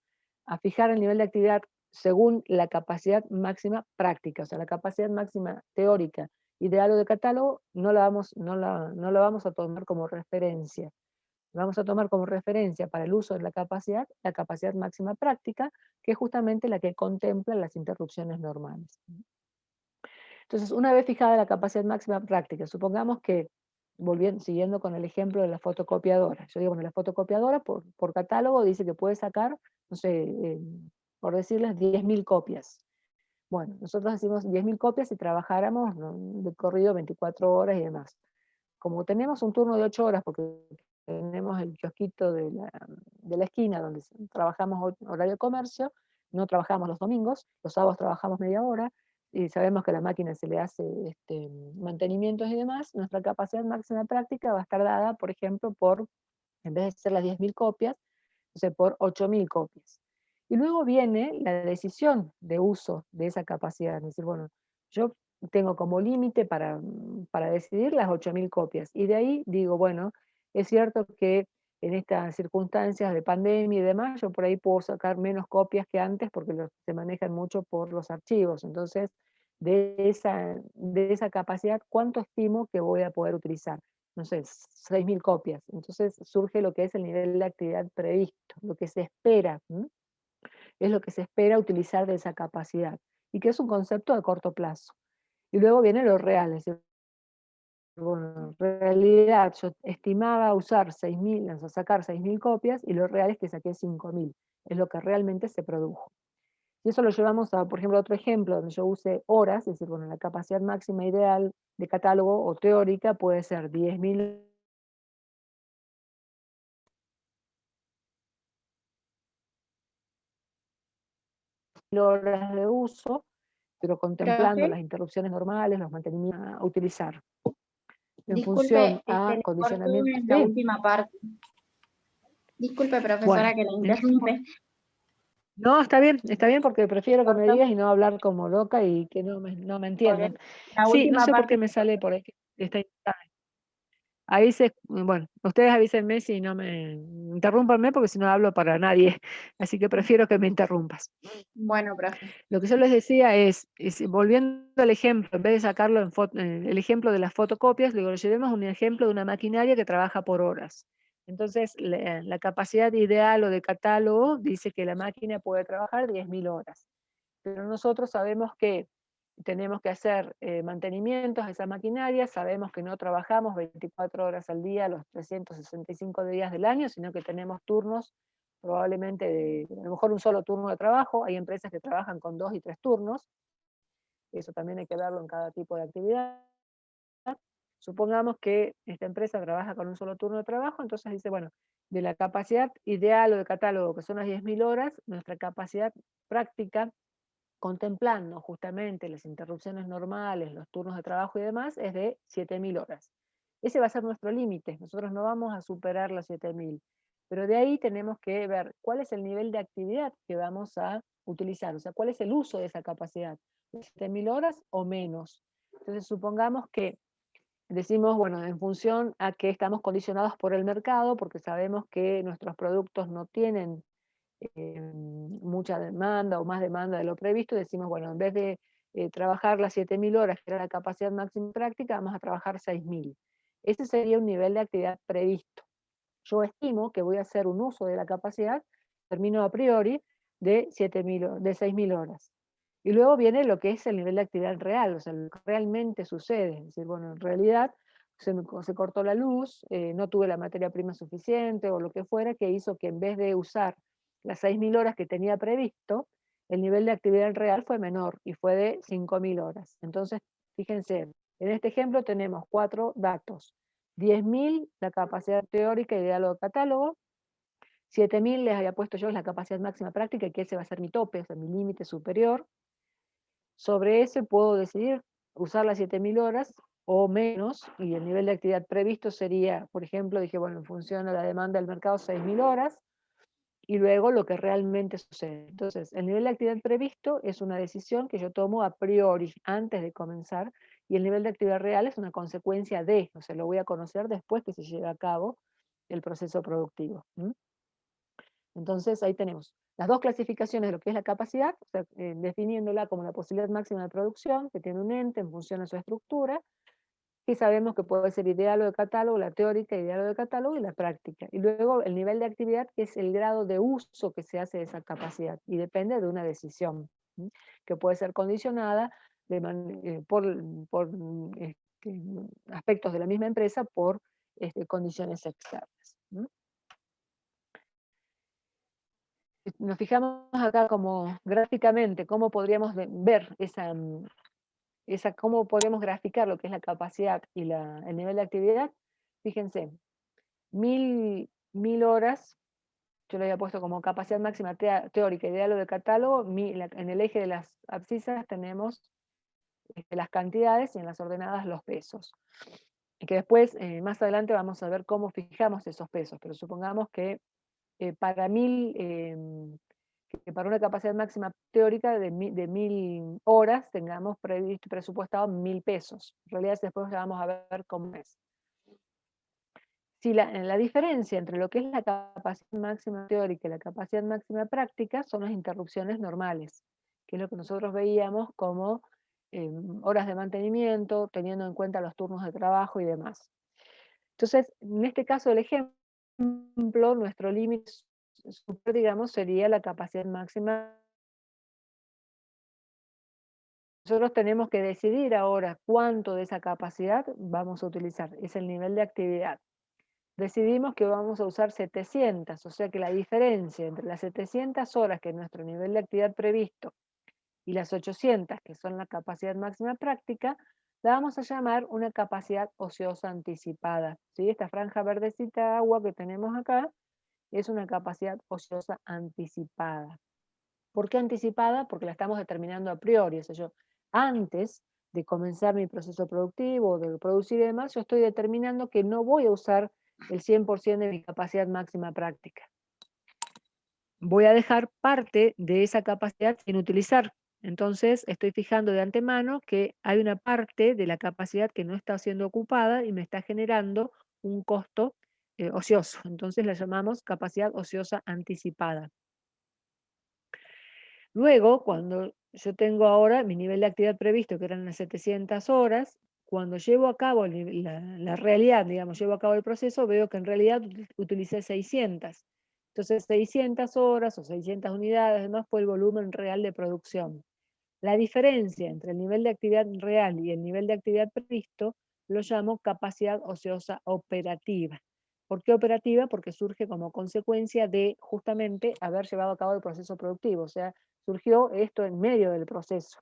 fijar el nivel de actividad según la capacidad máxima práctica, o sea, la capacidad máxima teórica, ideal o de catálogo, no la vamos a tomar como referencia. Vamos a tomar como referencia para el uso de la capacidad máxima práctica, que es justamente la que contempla las interrupciones normales. Entonces, una vez fijada la capacidad máxima práctica, supongamos que, siguiendo con el ejemplo de la fotocopiadora, yo digo, bueno, la fotocopiadora por catálogo dice que puede sacar, no sé, por decirles 10.000 copias. Bueno, nosotros decimos 10.000 copias si trabajáramos, ¿no?, de corrido 24 horas y demás. Como tenemos un turno de 8 horas, porque tenemos el kiosquito de la esquina donde trabajamos horario de comercio, no trabajamos los domingos, los sábados trabajamos media hora, y sabemos que a la máquina se le hace mantenimientos y demás, nuestra capacidad máxima práctica va a estar dada, por ejemplo, en vez de ser las 10.000 copias, o sea, por 8.000 copias. Y luego viene la decisión de uso de esa capacidad, es decir, bueno, yo tengo como límite para decidir las 8.000 copias, y de ahí digo, bueno, es cierto que en estas circunstancias de pandemia y demás, yo por ahí puedo sacar menos copias que antes porque se manejan mucho por los archivos, entonces de esa capacidad, ¿cuánto estimo que voy a poder utilizar? No sé, 6.000 copias. Entonces surge lo que es el nivel de actividad previsto, lo que se espera, es lo que se espera utilizar de esa capacidad, y que es un concepto de corto plazo. Y luego viene lo real, es decir, bueno, en realidad yo estimaba usar 6.000, o sea, sacar 6.000 copias, y lo real es que saqué 5.000, es lo que realmente se produjo. Y eso lo llevamos a, por ejemplo, otro ejemplo donde yo use horas, es decir, bueno, la capacidad máxima ideal de catálogo o teórica puede ser 10.000 horas de uso, pero contemplando Profe, las interrupciones normales, los mantenimientos a utilizar. En función disculpe, a le cortó condicionamiento. en la Sí, última parte. Disculpe, profesora, bueno. que la interrumpe. No, está bien porque prefiero que me Cortó digas y no hablar como loca y que no me por entiendan. la Sí, no última sé por qué parte me que sale por ahí que está interruptada. Bueno, ustedes avísenme si no interrúmpanme porque si no hablo para nadie, así que prefiero que me interrumpas. Bueno, profe. Lo que yo les decía es, volviendo al ejemplo, en vez de sacarlo el ejemplo de las fotocopias, luego lo llevemos a un ejemplo de una maquinaria que trabaja por horas. Entonces, la capacidad ideal o de catálogo dice que la máquina puede trabajar 10.000 horas. Pero nosotros sabemos que tenemos que hacer mantenimientos a esa maquinaria, sabemos que no trabajamos 24 horas al día, los 365 días del año, sino que tenemos turnos probablemente a lo mejor un solo turno de trabajo, hay empresas que trabajan con 2 y 3 turnos, eso también hay que verlo en cada tipo de actividad. Supongamos que esta empresa trabaja con un solo turno de trabajo, entonces dice, bueno, de la capacidad ideal o de catálogo, que son las 10.000 horas, nuestra capacidad práctica, contemplando justamente las interrupciones normales, los turnos de trabajo y demás, es de 7.000 horas. Ese va a ser nuestro límite, nosotros no vamos a superar las 7.000, pero de ahí tenemos que ver cuál es el nivel de actividad que vamos a utilizar, o sea, cuál es el uso de esa capacidad, 7.000 horas o menos. Entonces supongamos que decimos, bueno, en función a que estamos condicionados por el mercado, porque sabemos que nuestros productos no tienen mucha demanda o más demanda de lo previsto, decimos, bueno, en vez de trabajar las 7.000 horas, que era la capacidad máxima práctica, vamos a trabajar 6.000. Ese sería un nivel de actividad previsto. Yo estimo que voy a hacer un uso de la capacidad, termino a priori, de 6.000 horas. Y luego viene lo que es el nivel de actividad real, o sea, lo que realmente sucede. Es decir, bueno, en realidad se cortó la luz, no tuve la materia prima suficiente o lo que fuera, que hizo que en vez de usar las 6.000 horas que tenía previsto, el nivel de actividad real fue menor y fue de 5.000 horas. Entonces, fíjense, en este ejemplo tenemos 4 datos. 10.000 la capacidad teórica ideal o catálogo, 7.000 les había puesto yo la capacidad máxima práctica, que ese va a ser mi tope, o sea, mi límite superior. Sobre ese puedo decidir usar las 7.000 horas o menos, y el nivel de actividad previsto sería, por ejemplo, dije, bueno, en función a la demanda del mercado, 6.000 horas, y luego lo que realmente sucede. Entonces, el nivel de actividad previsto es una decisión que yo tomo a priori, antes de comenzar, y el nivel de actividad real es una consecuencia de, o sea, lo voy a conocer después que se lleve a cabo el proceso productivo. Entonces, ahí tenemos las dos clasificaciones de lo que es la capacidad, o sea, definiéndola como la posibilidad máxima de producción, que tiene un ente en función de su estructura, y sabemos que puede ser ideal o de catálogo, la teórica, ideal o de catálogo y la práctica. Y luego el nivel de actividad, que es el grado de uso que se hace de esa capacidad, y depende de una decisión, ¿sí? Que puede ser condicionada por aspectos de la misma empresa, por condiciones externas. ¿Sí? Nos fijamos acá como gráficamente cómo podríamos ver cómo podemos graficar lo que es la capacidad y el nivel de actividad. Fíjense, 1000 horas, yo lo había puesto como capacidad máxima teórica, ideal o de catálogo. En el eje de las abscisas tenemos las cantidades y en las ordenadas los pesos. Y que después, más adelante, vamos a ver cómo fijamos esos pesos, pero supongamos que para que para una capacidad máxima teórica de 1000 horas tengamos presupuestado 1000 pesos. En realidad después ya vamos a ver cómo es. Si la diferencia entre lo que es la capacidad máxima teórica y la capacidad máxima práctica son las interrupciones normales, que es lo que nosotros veíamos como horas de mantenimiento, teniendo en cuenta los turnos de trabajo y demás. Entonces, en este caso del ejemplo, nuestro límite superior, digamos, sería la capacidad máxima. Nosotros tenemos que decidir ahora cuánto de esa capacidad vamos a utilizar, es el nivel de actividad. Decidimos que vamos a usar 700, o sea que la diferencia entre las 700 horas, que es nuestro nivel de actividad previsto, y las 800, que son la capacidad máxima práctica, la vamos a llamar una capacidad ociosa anticipada. ¿Sí? Esta franja verdecita de agua que tenemos acá es una capacidad ociosa anticipada. ¿Por qué anticipada? Porque la estamos determinando a priori. O sea, yo antes de comenzar mi proceso productivo, de producir y demás, yo estoy determinando que no voy a usar el 100% de mi capacidad máxima práctica. Voy a dejar parte de esa capacidad sin utilizar. Entonces estoy fijando de antemano que hay una parte de la capacidad que no está siendo ocupada y me está generando un costo ocioso. Entonces la llamamos capacidad ociosa anticipada. Luego, cuando yo tengo ahora mi nivel de actividad previsto, que eran las 700 horas, cuando llevo a cabo la realidad, digamos, llevo a cabo el proceso, veo que en realidad utilicé 600. Entonces, 600 horas o 600 unidades, además, fue el volumen real de producción. La diferencia entre el nivel de actividad real y el nivel de actividad previsto lo llamo capacidad ociosa operativa. ¿Por qué operativa? Porque surge como consecuencia de justamente haber llevado a cabo el proceso productivo. O sea, surgió esto en medio del proceso.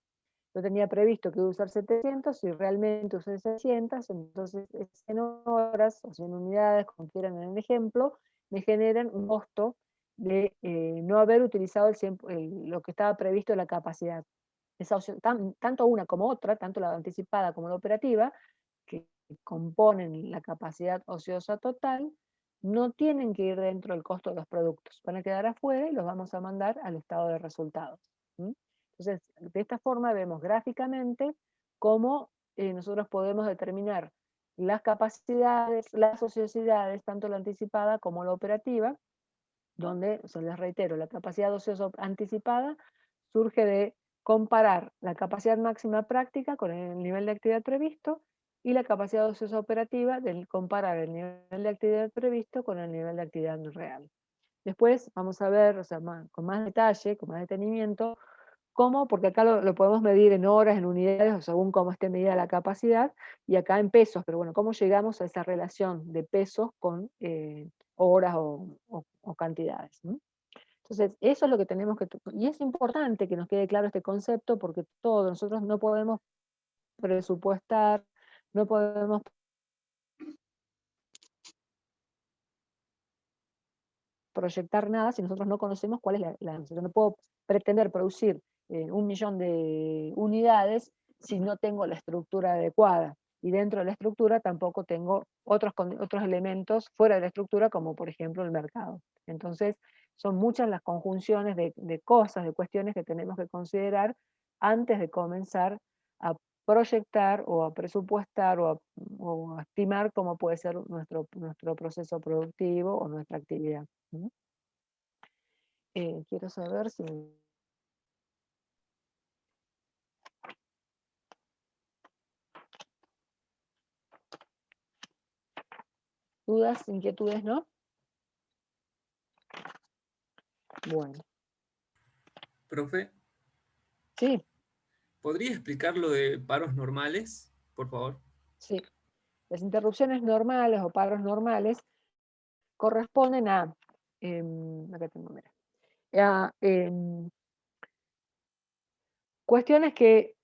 Yo tenía previsto que iba a usar 700 y realmente usé 600, entonces 100 horas o 100 unidades, como quieran en el ejemplo, me generan un costo de no haber utilizado lo que estaba previsto en la capacidad. Esa opción, tanto una como otra, tanto la anticipada como la operativa, que componen la capacidad ociosa total, no tienen que ir dentro del costo de los productos, van a quedar afuera y los vamos a mandar al estado de resultados. ¿Sí? Entonces, de esta forma vemos gráficamente cómo nosotros podemos determinar las capacidades, las ociosidades, tanto la anticipada como la operativa, donde, o sea, les reitero, la capacidad ociosa anticipada surge de comparar la capacidad máxima práctica con el nivel de actividad previsto, y la capacidad ociosa operativa del comparar el nivel de actividad previsto con el nivel de actividad real. Después vamos a ver, o sea, con más detalle, con más detenimiento, cómo, porque acá lo podemos medir en horas, en unidades, o según cómo esté medida la capacidad, y acá en pesos, pero bueno, cómo llegamos a esa relación de pesos con horas o cantidades. ¿No? Entonces, eso es lo que tenemos que... Y es importante que nos quede claro este concepto, porque nosotros no podemos presupuestar, no podemos proyectar nada si nosotros no conocemos cuál es yo no puedo pretender producir 1.000.000 de unidades si no tengo la estructura adecuada. Y dentro de la estructura tampoco tengo otros elementos fuera de la estructura, como por ejemplo el mercado. Entonces, son muchas las conjunciones de cosas, de cuestiones que tenemos que considerar antes de comenzar a proyectar o a presupuestar o a estimar cómo puede ser nuestro proceso productivo o nuestra actividad. Quiero saber si... ¿Dudas, inquietudes, no? Bueno, Profe, sí, ¿podría explicar lo de paros normales, por favor? sí. Las interrupciones normales o paros normales corresponden a, acá tengo, mira, a cuestiones que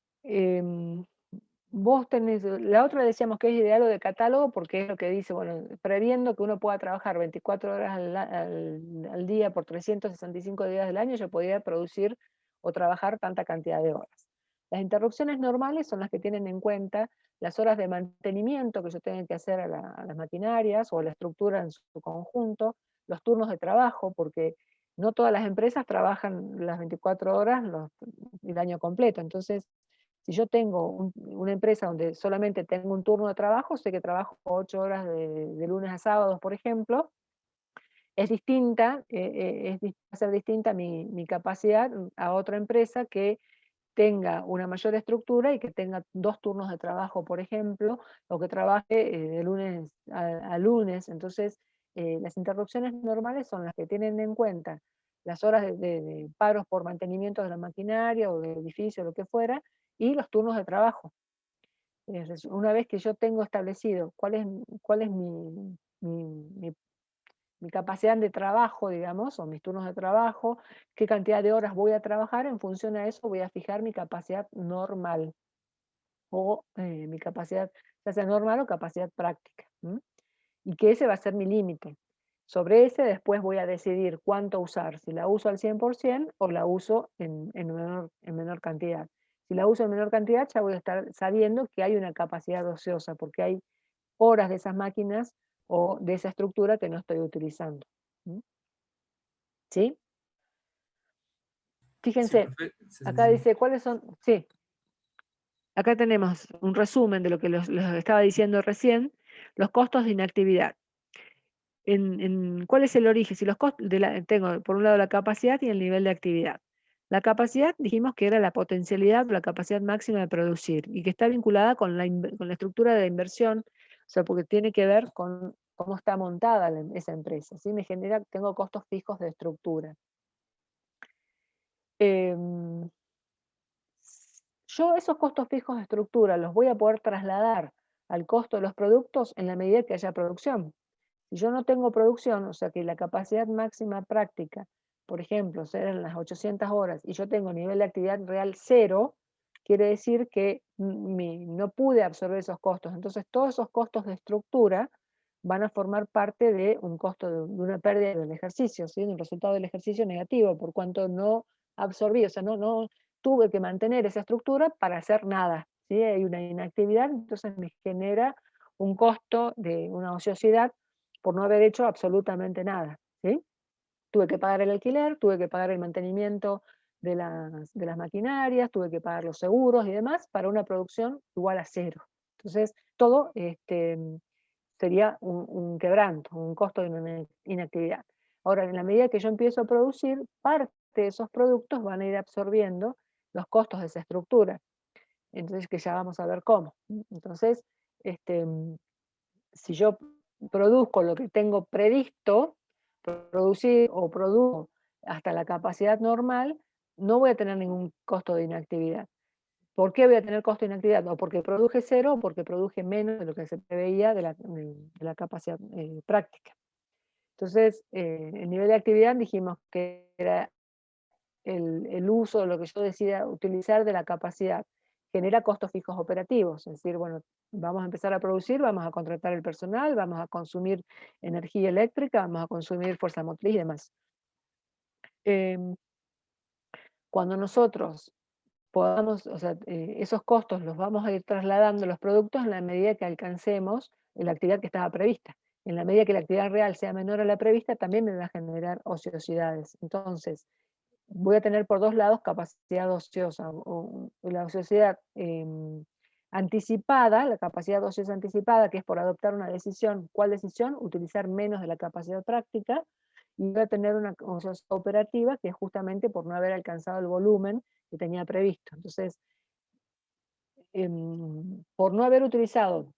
vos tenés, la otra decíamos que es ideal o de catálogo porque es lo que dice, bueno, previendo que uno pueda trabajar 24 horas al día por 365 días del año, yo podía producir o trabajar tanta cantidad de horas. Las interrupciones normales son las que tienen en cuenta las horas de mantenimiento que yo tengo que hacer a las maquinarias o a la estructura en su conjunto, los turnos de trabajo, porque no todas las empresas trabajan las 24 horas el año completo. Entonces, si yo tengo una empresa donde solamente tengo un turno de trabajo, sé que trabajo 8 horas de lunes a sábados, por ejemplo, es distinta, va a ser distinta mi capacidad a otra empresa que tenga una mayor estructura y que tenga 2 turnos de trabajo, por ejemplo, o que trabaje de lunes a lunes. Entonces, las interrupciones normales son las que tienen en cuenta las horas de paros por mantenimiento de la maquinaria o del edificio, lo que fuera, y los turnos de trabajo. Una vez que yo tengo establecido cuál es mi mi capacidad de trabajo, digamos, o mis turnos de trabajo, qué cantidad de horas voy a trabajar, en función a eso voy a fijar mi capacidad normal o mi capacidad, ya sea normal o capacidad práctica. Y que ese va a ser mi límite. Sobre ese después voy a decidir cuánto usar, si la uso al 100% o la uso en menor cantidad. Si la uso en menor cantidad ya voy a estar sabiendo que hay una capacidad ociosa, porque hay horas de esas máquinas o de esa estructura que no estoy utilizando. ¿Mm? ¿Sí? Sí, Fíjense, profe, acá dice cuáles son, sí, acá tenemos un resumen de lo que les estaba diciendo recién, los costos de inactividad. ¿Cuál es el origen? Si los costos tengo por un lado la capacidad y el nivel de actividad. La capacidad dijimos que era la potencialidad o la capacidad máxima de producir y que está vinculada con con la estructura de inversión, o sea, porque tiene que ver con cómo está montada esa empresa, ¿sí? Tengo costos fijos de estructura. Em, yo esos costos fijos de estructura los voy a poder trasladar al costo de los productos en la medida que haya producción. Si yo no tengo producción, o sea que la capacidad máxima práctica, por ejemplo, serán las 800 horas y yo tengo nivel de actividad real 0, quiere decir que no pude absorber esos costos. Entonces todos esos costos de estructura van a formar parte de un costo de una pérdida del ejercicio, ¿sí? De un resultado del ejercicio negativo, por cuanto no absorbí, o sea, no tuve que mantener esa estructura para hacer nada, ¿sí? Hay una inactividad, entonces me genera un costo de una ociosidad por no haber hecho absolutamente nada, ¿sí? Tuve que pagar el alquiler, tuve que pagar el mantenimiento de las maquinarias, tuve que pagar los seguros y demás para una producción igual a 0. Entonces, todo sería un quebranto, un costo de una inactividad. Ahora, en la medida que yo empiezo a producir, parte de esos productos van a ir absorbiendo los costos de esa estructura. Entonces, que ya vamos a ver cómo. Entonces, si yo produzco lo que tengo previsto, producir o produzco hasta la capacidad normal, no voy a tener ningún costo de inactividad. ¿Por qué voy a tener costo de inactividad? O porque produje 0 o porque produje menos de lo que se preveía de la capacidad práctica. Entonces, el nivel de actividad dijimos que era el uso, lo que yo decida utilizar de la capacidad, genera costos fijos operativos, es decir, bueno, vamos a empezar a producir, vamos a contratar el personal, vamos a consumir energía eléctrica, vamos a consumir fuerza motriz y demás. Cuando nosotros podamos, o sea, esos costos los vamos a ir trasladando a los productos en la medida que alcancemos la actividad que estaba prevista. En la medida que la actividad real sea menor a la prevista, también me va a generar ociosidades. Entonces, voy a tener por dos lados capacidad ociosa, o la ociosidad anticipada, la capacidad ociosa anticipada, que es por adoptar una decisión. ¿Cuál decisión? Utilizar menos de la capacidad práctica, y voy a tener una ociosidad operativa, que es justamente por no haber alcanzado el volumen que tenía previsto. Entonces, por no haber utilizado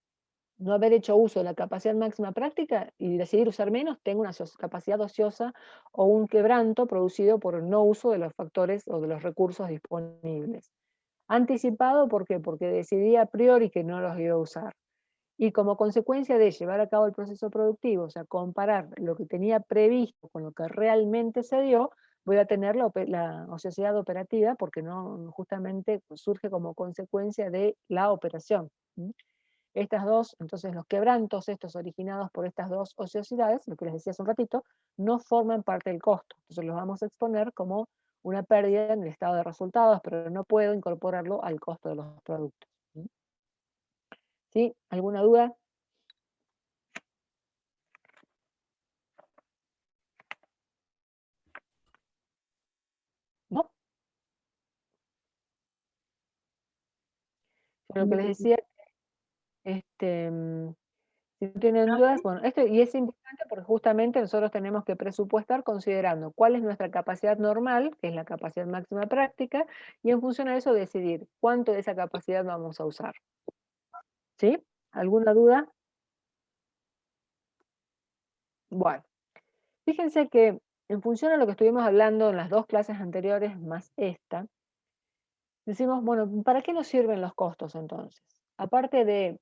no haber hecho uso de la capacidad máxima práctica y decidir usar menos, tengo una capacidad ociosa o un quebranto producido por el no uso de los factores o de los recursos disponibles. Anticipado, ¿por qué? Porque decidí a priori que no los iba a usar. Y como consecuencia de llevar a cabo el proceso productivo, o sea, comparar lo que tenía previsto con lo que realmente se dio, voy a tener la ociosidad operativa porque no justamente surge como consecuencia de la operación. ¿Mm? Estas dos, entonces los quebrantos estos originados por estas dos ociosidades, lo que les decía hace un ratito, no forman parte del costo. Entonces los vamos a exponer como una pérdida en el estado de resultados, pero no puedo incorporarlo al costo de los productos. ¿Mm? ¿Sí? ¿Alguna duda? ¿No? Lo que les decía, si no tienen dudas, bueno, y es importante porque justamente nosotros tenemos que presupuestar considerando cuál es nuestra capacidad normal, que es la capacidad máxima práctica, y en función a eso decidir cuánto de esa capacidad vamos a usar. ¿Sí? ¿Alguna duda? Bueno, fíjense que en función a lo que estuvimos hablando en las dos clases anteriores más esta, decimos, bueno, ¿para qué nos sirven los costos entonces? Aparte de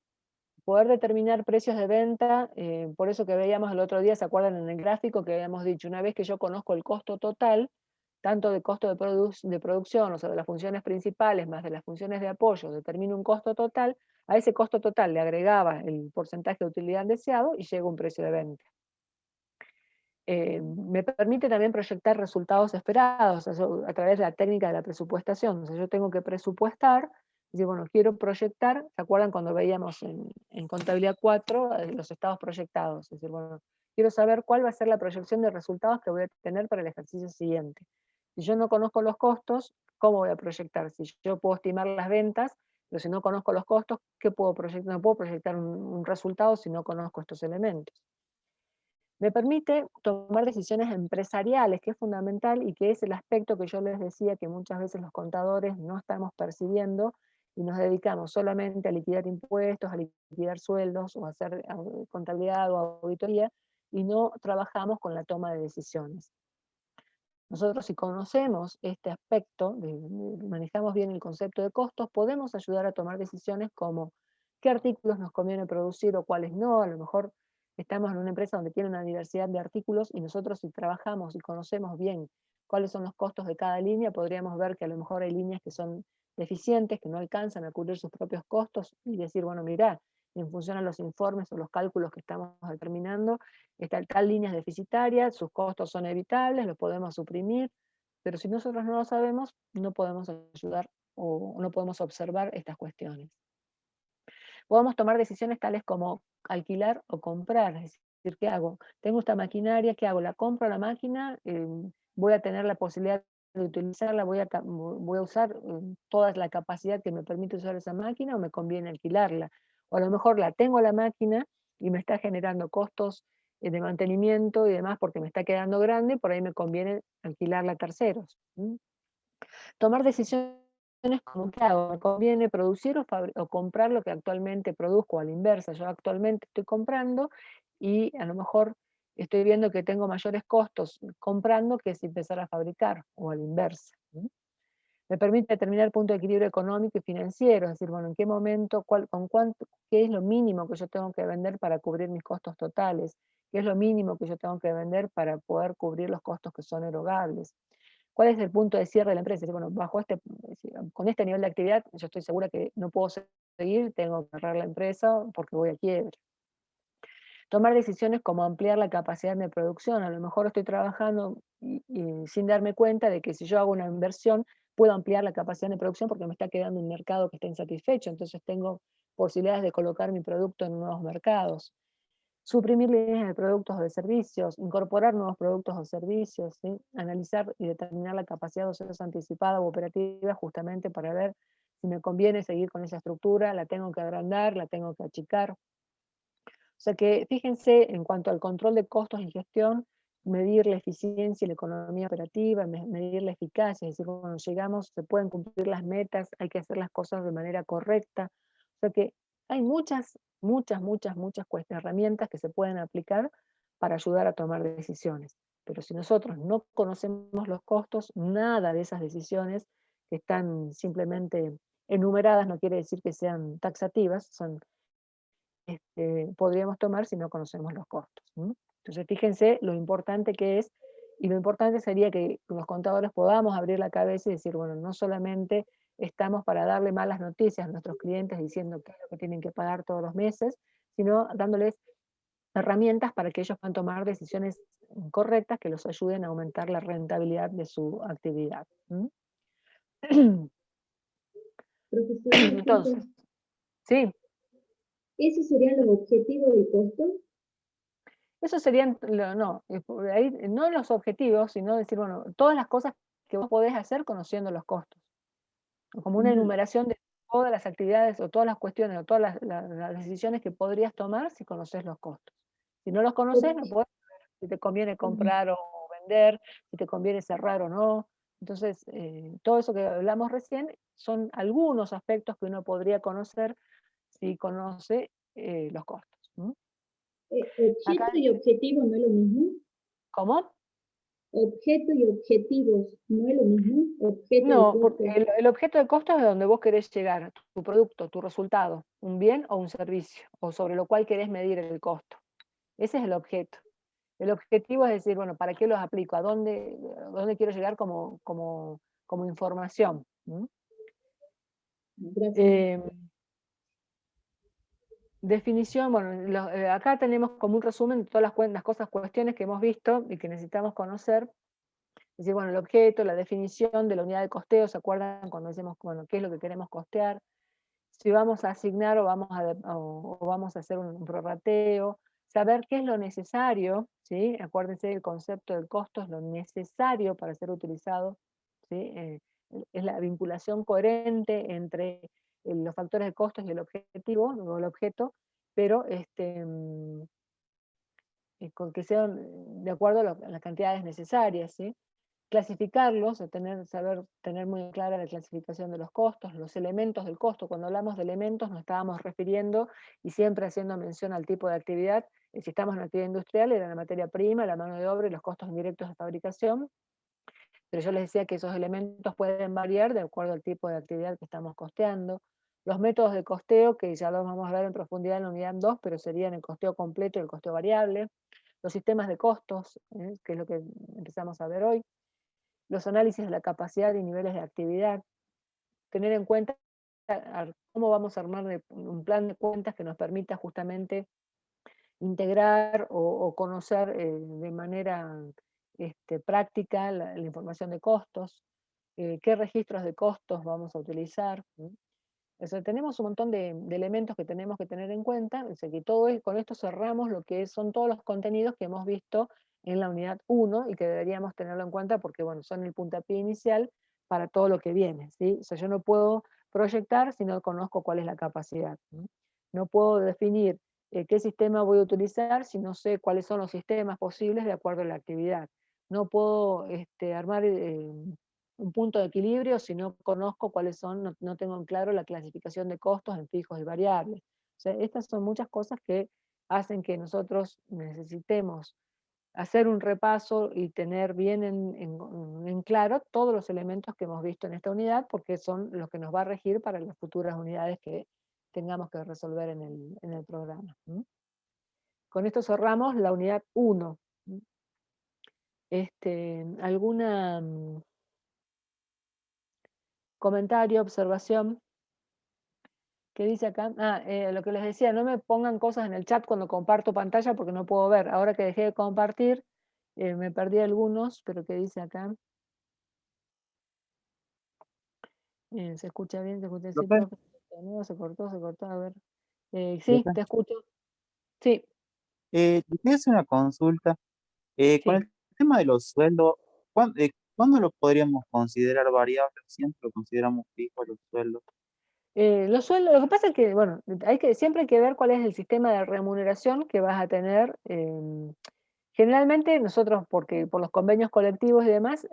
poder determinar precios de venta, por eso que veíamos el otro día, ¿se acuerdan en el gráfico que habíamos dicho? Una vez que yo conozco el costo total, tanto de costo de producción, o sea, de las funciones principales más de las funciones de apoyo, determino un costo total, a ese costo total le agregaba el porcentaje de utilidad deseado y llega un precio de venta. Me permite también proyectar resultados esperados, a través de la técnica de la presupuestación. O sea, yo tengo que presupuestar, decir, bueno, quiero proyectar, ¿se acuerdan cuando veíamos en contabilidad 4 los estados proyectados? Es decir, bueno, quiero saber cuál va a ser la proyección de resultados que voy a tener para el ejercicio siguiente. Si yo no conozco los costos, ¿cómo voy a proyectar? Si yo puedo estimar las ventas, pero si no conozco los costos, ¿qué puedo proyectar? No puedo proyectar un resultado si no conozco estos elementos. Me permite tomar decisiones empresariales, que es fundamental y que es el aspecto que yo les decía que muchas veces los contadores no estamos percibiendo y nos dedicamos solamente a liquidar impuestos, a liquidar sueldos o a hacer contabilidad o auditoría y no trabajamos con la toma de decisiones. Nosotros, si conocemos este aspecto, manejamos bien el concepto de costos, podemos ayudar a tomar decisiones como qué artículos nos conviene producir o cuáles no. A lo mejor estamos en una empresa donde tiene una diversidad de artículos y nosotros, si trabajamos y conocemos bien cuáles son los costos de cada línea, podríamos ver que a lo mejor hay líneas que son deficientes, que no alcanzan a cubrir sus propios costos y decir, bueno, mirá, en función a los informes o los cálculos que estamos determinando, tal líneas deficitarias, sus costos son evitables, los podemos suprimir, pero si nosotros no lo sabemos, no podemos ayudar o no podemos observar estas cuestiones. Podemos tomar decisiones tales como alquilar o comprar, es decir, ¿qué hago? Tengo esta maquinaria, ¿qué hago? ¿La compro la máquina? ¿Voy a tener la posibilidad de utilizarla? ¿Voy a usar toda la capacidad que me permite usar esa máquina o me conviene alquilarla? O a lo mejor la tengo la máquina y me está generando costos de mantenimiento y demás porque me está quedando grande, por ahí me conviene alquilarla a terceros. Tomar decisiones como qué hago, me conviene producir o comprar lo que actualmente produzco, a la inversa, yo actualmente estoy comprando y a lo mejor estoy viendo que tengo mayores costos comprando que si empezar a fabricar, o a la inversa. Me permite determinar punto de equilibrio económico y financiero, es decir, bueno, en qué momento, qué es lo mínimo que yo tengo que vender para cubrir mis costos totales, qué es lo mínimo que yo tengo que vender para poder cubrir los costos que son erogables. ¿Cuál es el punto de cierre de la empresa? Bueno, con este nivel de actividad, yo estoy segura que no puedo seguir, tengo que cerrar la empresa porque voy a quiebra. Tomar decisiones como ampliar la capacidad de producción. A lo mejor estoy trabajando y sin darme cuenta de que si yo hago una inversión, puedo ampliar la capacidad de producción porque me está quedando un mercado que está insatisfecho. Entonces tengo posibilidades de colocar mi producto en nuevos mercados. Suprimir líneas de productos o de servicios, incorporar nuevos productos o servicios, ¿sí? Analizar y determinar la capacidad de ocioso anticipada o operativa justamente para ver si me conviene seguir con esa estructura, la tengo que agrandar, la tengo que achicar. O sea que fíjense en cuanto al control de costos y gestión, medir la eficiencia y la economía operativa, medir la eficacia, es decir, cuando llegamos se pueden cumplir las metas, hay que hacer las cosas de manera correcta. O sea que Hay muchas herramientas que se pueden aplicar para ayudar a tomar decisiones. Pero si nosotros no conocemos los costos, nada de esas decisiones que están simplemente enumeradas no quiere decir que sean taxativas, podríamos tomar si no conocemos los costos. Entonces, fíjense lo importante que es, y lo importante sería que los contadores podamos abrir la cabeza y decir, bueno, no solamente estamos para darle malas noticias a nuestros clientes diciendo qué es lo que tienen que pagar todos los meses, sino dándoles herramientas para que ellos puedan tomar decisiones correctas que los ayuden a aumentar la rentabilidad de su actividad. Profesora, disculpe, Entonces, sí. ¿esos serían los objetivos del costo? Eso serían, no, por ahí, no los objetivos, sino decir, bueno, todas las cosas que vos podés hacer conociendo los costos. Como una enumeración de todas las actividades o todas las cuestiones o todas las decisiones que podrías tomar si conoces los costos. Si no los conoces, no podés saber si te conviene comprar o vender, si te conviene cerrar o no. Entonces, todo eso que hablamos recién son algunos aspectos que uno podría conocer si conoce los costos. Objeto Acá, y objetivo no es lo mismo. ¿cómo? Objeto y objetivos no es lo mismo. Objeto y No, costo. porque el objeto de costo es de donde vos querés llegar, tu producto, tu resultado, un bien o un servicio, o sobre lo cual querés medir el costo. Ese es el objeto. El objetivo es decir, bueno, ¿para qué los aplico? ¿A dónde quiero llegar como información? Gracias. Definición, bueno, acá tenemos como un resumen de todas las cosas, cuestiones que hemos visto y que necesitamos conocer. Es decir, bueno, el objeto, la definición de la unidad de costeo, ¿se acuerdan cuando decimos, bueno, qué es lo que queremos costear? Si vamos a asignar o vamos a hacer un prorrateo, saber qué es lo necesario, ¿sí? Acuérdense, el concepto del costo es lo necesario para ser utilizado, ¿sí? Es la vinculación coherente entre los factores de costos y el objetivo, o el objeto, pero con que sean de acuerdo a las cantidades necesarias, ¿sí? Clasificarlos, saber tener muy clara la clasificación de los costos, los elementos del costo. Cuando hablamos de elementos nos estábamos refiriendo y siempre haciendo mención al tipo de actividad. Si estamos en actividad industrial era la materia prima, la mano de obra y los costos indirectos de fabricación, pero yo les decía que esos elementos pueden variar de acuerdo al tipo de actividad que estamos costeando. Los métodos de costeo, que ya los vamos a ver en profundidad en la unidad 2, pero serían el costeo completo y el costeo variable. Los sistemas de costos, que es lo que empezamos a ver hoy. Los análisis de la capacidad y niveles de actividad, tener en cuenta cómo vamos a armar un plan de cuentas que nos permita justamente integrar o conocer de manera práctica la información de costos, qué registros de costos vamos a utilizar. O sea, tenemos un montón de elementos que tenemos que tener en cuenta, o sea, que con esto cerramos lo que son todos los contenidos que hemos visto en la unidad 1 y que deberíamos tenerlo en cuenta porque, bueno, son el puntapié inicial para todo lo que viene, ¿sí? O sea, yo no puedo proyectar si no conozco cuál es la capacidad, ¿no? No puedo definir qué sistema voy a utilizar si no sé cuáles son los sistemas posibles de acuerdo a la actividad. No puedo armar un punto de equilibrio si no conozco cuáles son, no tengo en claro la clasificación de costos en fijos y variables. O sea, estas son muchas cosas que hacen que nosotros necesitemos hacer un repaso y tener bien en claro todos los elementos que hemos visto en esta unidad, porque son los que nos va a regir para las futuras unidades que tengamos que resolver en el programa. Con esto cerramos la unidad 1. ¿Alguna comentario, observación? ¿Qué dice acá? Lo que les decía, no me pongan cosas en el chat cuando comparto pantalla porque no puedo ver. Ahora que dejé de compartir, me perdí algunos, pero ¿qué dice acá? ¿Se escucha bien? ¿Se escucha? Sí, ¿Profe? profe. No, se cortó, a ver. Sí, ¿Profe? te escucho. Sí, Yo quería hacer una consulta. Con sí. el tema de los sueldos, ¿cuándo lo podríamos considerar variable? Siempre lo consideramos fijo los sueldos. Los sueldos, lo que pasa es que, bueno, siempre hay que ver cuál es el sistema de remuneración que vas a tener. Generalmente nosotros, porque por los convenios colectivos y demás,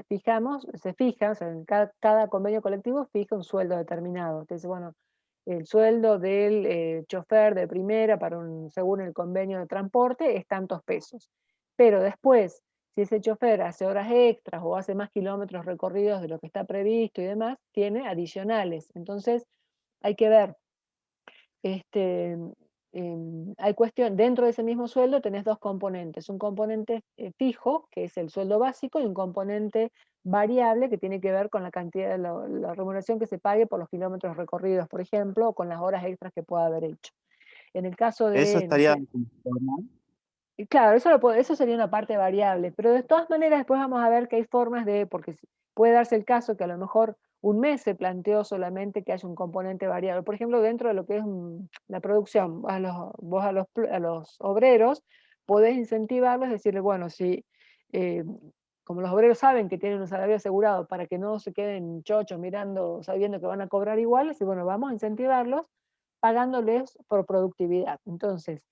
se fija, o sea, en cada convenio colectivo fija un sueldo determinado. Entonces, bueno, el sueldo del chofer de primera según el convenio de transporte es tantos pesos. Pero después, si ese chofer hace horas extras o hace más kilómetros recorridos de lo que está previsto y demás, tiene adicionales. Entonces, hay que ver, hay cuestión, dentro de ese mismo sueldo tenés dos componentes, un componente fijo, que es el sueldo básico, y un componente variable que tiene que ver con la cantidad de la remuneración que se pague por los kilómetros recorridos, por ejemplo, o con las horas extras que pueda haber hecho. En el caso Eso de, no estaría sé, conforme. y claro, eso sería una parte variable, pero de todas maneras después vamos a ver que hay formas porque puede darse el caso que a lo mejor un mes se planteó solamente que haya un componente variable. Por ejemplo, dentro de lo que es la producción, vos a los obreros podés incentivarlos, decirles, bueno, si como los obreros saben que tienen un salario asegurado para que no se queden chochos mirando, sabiendo que van a cobrar igual, decir, bueno, vamos a incentivarlos pagándoles por productividad. Entonces,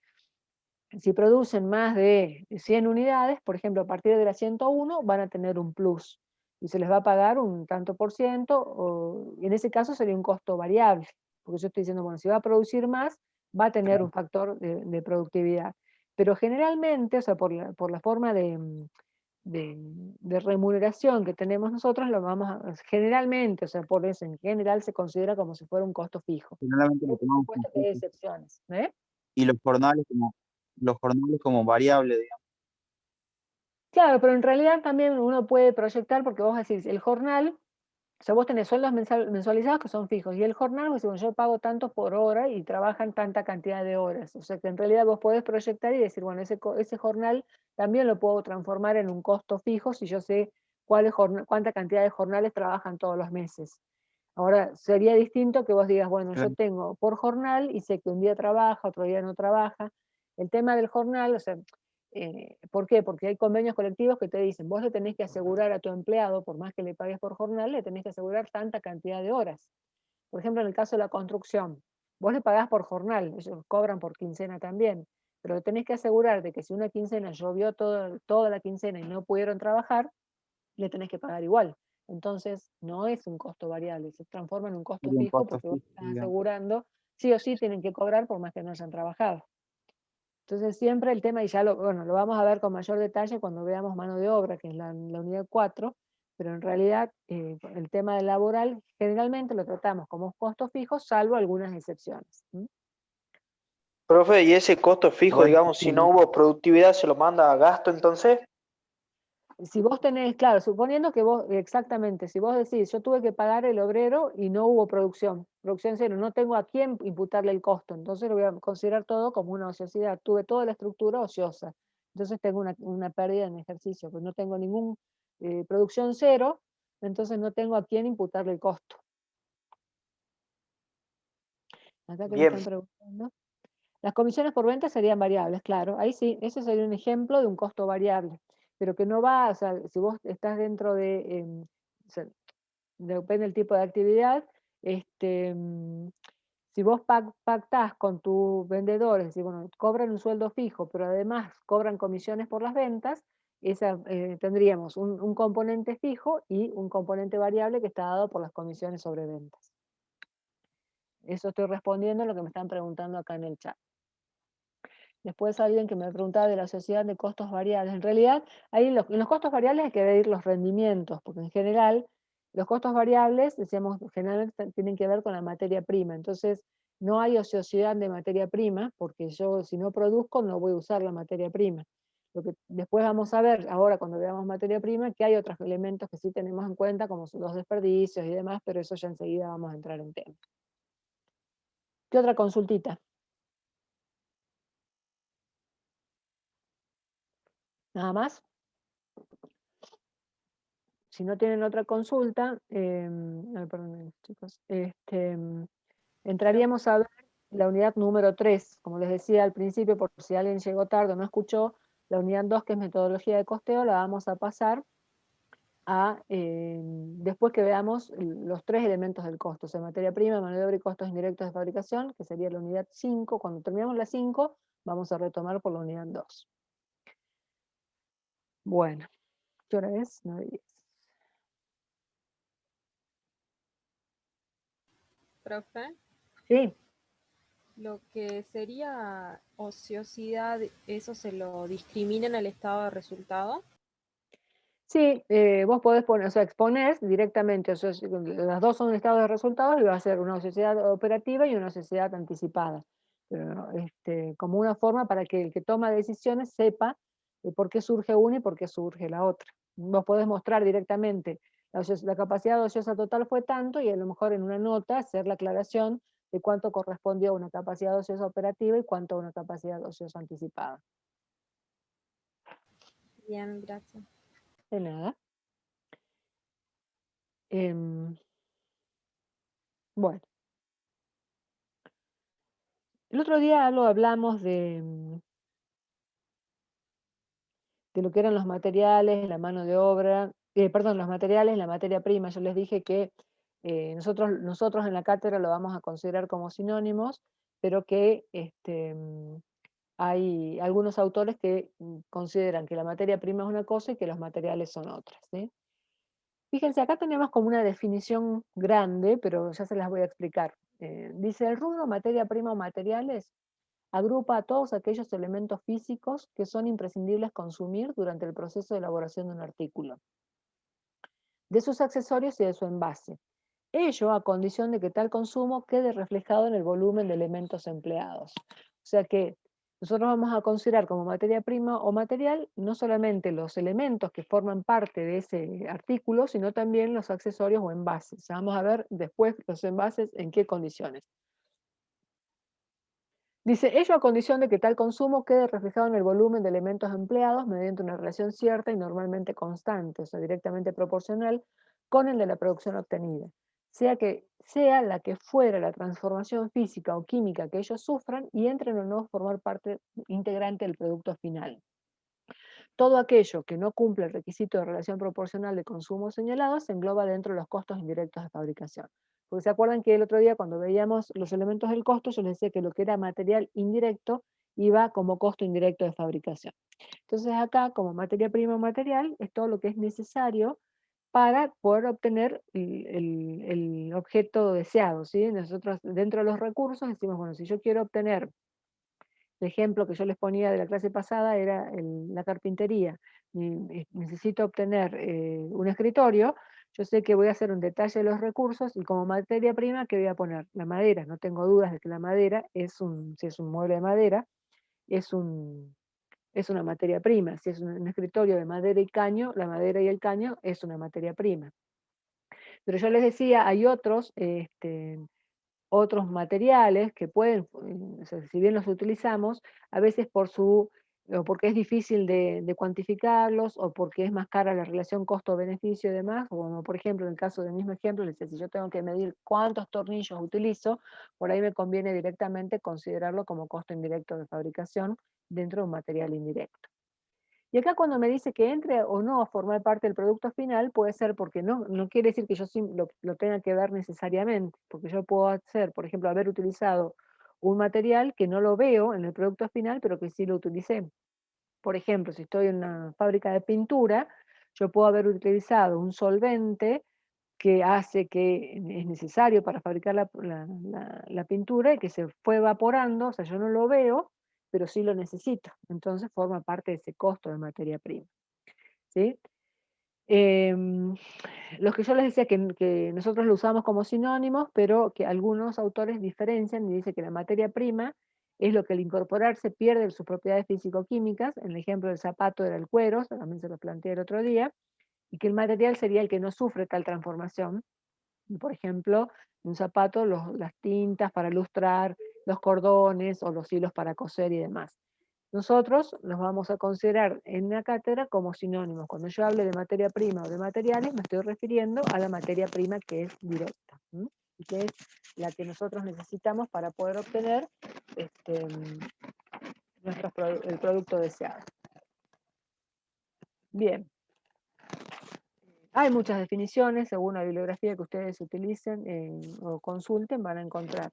si producen más de 100 unidades, por ejemplo, a partir de la 101 van a tener un plus y se les va a pagar un tanto por ciento, y en ese caso sería un costo variable, porque yo estoy diciendo, bueno, si va a producir más, va a tener un factor de productividad. Pero generalmente, o sea, por la forma de remuneración que tenemos nosotros, generalmente, o sea, por eso en general se considera como si fuera un costo fijo. Generalmente lo Por tomamos supuesto como que hay fijo. excepciones, ¿eh? Y los jornales como variable, digamos. Claro, pero en realidad también uno puede proyectar, porque vos decís, el jornal, o sea, vos tenés sueldos mensualizados que son fijos, y el jornal, vos decís, bueno, yo pago tanto por hora y trabajan tanta cantidad de horas. O sea, que en realidad vos podés proyectar y decir, bueno, ese jornal también lo puedo transformar en un costo fijo si yo sé cuánta cantidad de jornales trabajan todos los meses. Ahora, sería distinto que vos digas, bueno, yo Claro. tengo por jornal y sé que un día trabaja, otro día no trabaja. El tema del jornal, o sea, ¿por qué? Porque hay convenios colectivos que te dicen, vos le tenés que asegurar a tu empleado, por más que le pagues por jornal, le tenés que asegurar tanta cantidad de horas. Por ejemplo, en el caso de la construcción, vos le pagás por jornal, ellos cobran por quincena también, pero tenés que asegurar de que si una quincena llovió toda la quincena y no pudieron trabajar, le tenés que pagar igual. Entonces, no es un costo variable, se transforma en un costo Sería un fijo costo porque vos fijo, estás digamos. asegurando, sí o sí tienen que cobrar por más que no hayan trabajado. Entonces, siempre el tema, y ya lo vamos a ver con mayor detalle cuando veamos mano de obra, que es la unidad 4, pero en realidad el tema del laboral generalmente lo tratamos como costos fijos, salvo algunas excepciones. Profe, ¿y ese costo fijo, Bueno, digamos, si no hubo productividad, se lo manda a gasto entonces? Si vos tenés, claro, suponiendo que vos, exactamente, si vos decís, yo tuve que pagar el obrero y no hubo producción cero, no tengo a quién imputarle el costo, entonces lo voy a considerar todo como una ociosidad, tuve toda la estructura ociosa, entonces tengo una pérdida en ejercicio, pues no tengo ningún producción cero, entonces no tengo a quién imputarle el costo. Acá que me Bien, están preguntando. Las comisiones por venta serían variables, claro. Ahí sí, ese sería un ejemplo de un costo variable, pero que no va, o sea, si vos estás dentro o sea, depende del tipo de actividad, si vos pactás con tus vendedores, y bueno, cobran un sueldo fijo, pero además cobran comisiones por las ventas, tendríamos un componente fijo y un componente variable que está dado por las comisiones sobre ventas. Eso estoy respondiendo a lo que me están preguntando acá en el chat. Después alguien que me preguntaba de la sociedad de costos variables. En realidad, ahí en los costos variables hay que medir los rendimientos, porque en general los costos variables, decíamos, generalmente tienen que ver con la materia prima. Entonces, no hay ociosidad de materia prima, porque yo si no produzco no voy a usar la materia prima. Lo que después vamos a ver, ahora cuando veamos materia prima, que hay otros elementos que sí tenemos en cuenta, como son los desperdicios y demás, pero eso ya enseguida vamos a entrar en tema. ¿Qué otra consultita? ¿Nada más? Si no tienen otra consulta, perdón, chicos, entraríamos a ver la unidad número 3, como les decía al principio, por si alguien llegó tarde o no escuchó, la unidad 2, que es metodología de costeo, la vamos a pasar después que veamos los 3 elementos del costo, o sea, materia prima, mano de obra y costos indirectos de fabricación, que sería la unidad 5. Cuando terminemos la 5, vamos a retomar por la unidad 2. Bueno, ¿qué hora es? 9:10. Profe, Sí, Lo que sería ociosidad, ¿eso se lo discrimina en el estado de resultado? sí, vos podés poner, o sea, exponés directamente, o sea, las dos son estados de resultados y va a ser una sociedad operativa y una sociedad anticipada. Pero, como una forma para que el que toma decisiones sepa por qué surge una y por qué surge la otra. Vos podés mostrar directamente la capacidad ociosa total fue tanto y a lo mejor en una nota hacer la aclaración de cuánto correspondió a una capacidad ociosa operativa y cuánto a una capacidad ociosa anticipada. Bien, gracias. De nada. Em, bueno. El otro día hablamos de lo que eran los materiales, la mano de obra, perdón, los materiales, la materia prima. Yo les dije que nosotros en la cátedra lo vamos a considerar como sinónimos, pero que hay algunos autores que consideran que la materia prima es una cosa y que los materiales son otras, ¿sí? Fíjense, acá tenemos como una definición grande, pero ya se las voy a explicar. Dice, el rubro materia prima o materiales agrupa a todos aquellos elementos físicos que son imprescindibles consumir durante el proceso de elaboración de un artículo, de sus accesorios y de su envase. Ello a condición de que tal consumo quede reflejado en el volumen de elementos empleados. O sea que nosotros vamos a considerar como materia prima o material no solamente los elementos que forman parte de ese artículo, sino también los accesorios o envases. Vamos a ver después los envases en qué condiciones. Dice, ello a condición de que tal consumo quede reflejado en el volumen de elementos empleados mediante una relación cierta y normalmente constante, o sea, directamente proporcional con el de la producción obtenida, sea la que fuera la transformación física o química que ellos sufran y entren o no a formar parte integrante del producto final. Todo aquello que no cumple el requisito de relación proporcional de consumo señalado se engloba dentro de los costos indirectos de fabricación. Porque se acuerdan que el otro día cuando veíamos los elementos del costo, yo les decía que lo que era material indirecto iba como costo indirecto de fabricación. Entonces acá, como materia prima o material, es todo lo que es necesario para poder obtener el objeto deseado, ¿sí? Nosotros dentro de los recursos decimos, bueno, si yo quiero obtener, el ejemplo que yo les ponía de la clase pasada era la carpintería. Necesito obtener un escritorio, yo sé que voy a hacer un detalle de los recursos y como materia prima, ¿qué voy a poner? La madera, no tengo dudas de que la madera si es un mueble de madera, es una materia prima. Si es un escritorio de madera y caño, la madera y el caño es una materia prima. Pero yo les decía, hay otros materiales que pueden, o sea, si bien los utilizamos, a veces o porque es difícil de cuantificarlos, o porque es más cara la relación costo-beneficio y demás, como por ejemplo, en el caso del mismo ejemplo, les decía, si yo tengo que medir cuántos tornillos utilizo, por ahí me conviene directamente considerarlo como costo indirecto de fabricación dentro de un material indirecto. Y acá cuando me dice que entre o no a formar parte del producto final, puede ser porque no quiere decir que yo lo tenga que ver necesariamente, porque yo puedo hacer, por ejemplo, haber utilizado un material que no lo veo en el producto final, pero que sí lo utilicé. Por ejemplo, si estoy en una fábrica de pintura, yo puedo haber utilizado un solvente que hace que es necesario para fabricar la pintura y que se fue evaporando, o sea, yo no lo veo, pero sí lo necesito. Entonces forma parte de ese costo de materia prima, ¿sí? Los que yo les decía que nosotros lo usamos como sinónimos, pero que algunos autores diferencian y dicen que la materia prima es lo que al incorporarse pierde sus propiedades físico-químicas. En el ejemplo del zapato era el cuero, también se lo planteé el otro día, y que el material sería el que no sufre tal transformación. Por ejemplo, un zapato, las tintas para lustrar, los cordones o los hilos para coser y demás. Nosotros los vamos a considerar en la cátedra como sinónimos. Cuando yo hable de materia prima o de materiales, me estoy refiriendo a la materia prima que es directa, ¿sí? Y que es la que nosotros necesitamos para poder obtener el producto deseado. Bien. Hay muchas definiciones, según la bibliografía que ustedes utilicen o consulten, van a encontrar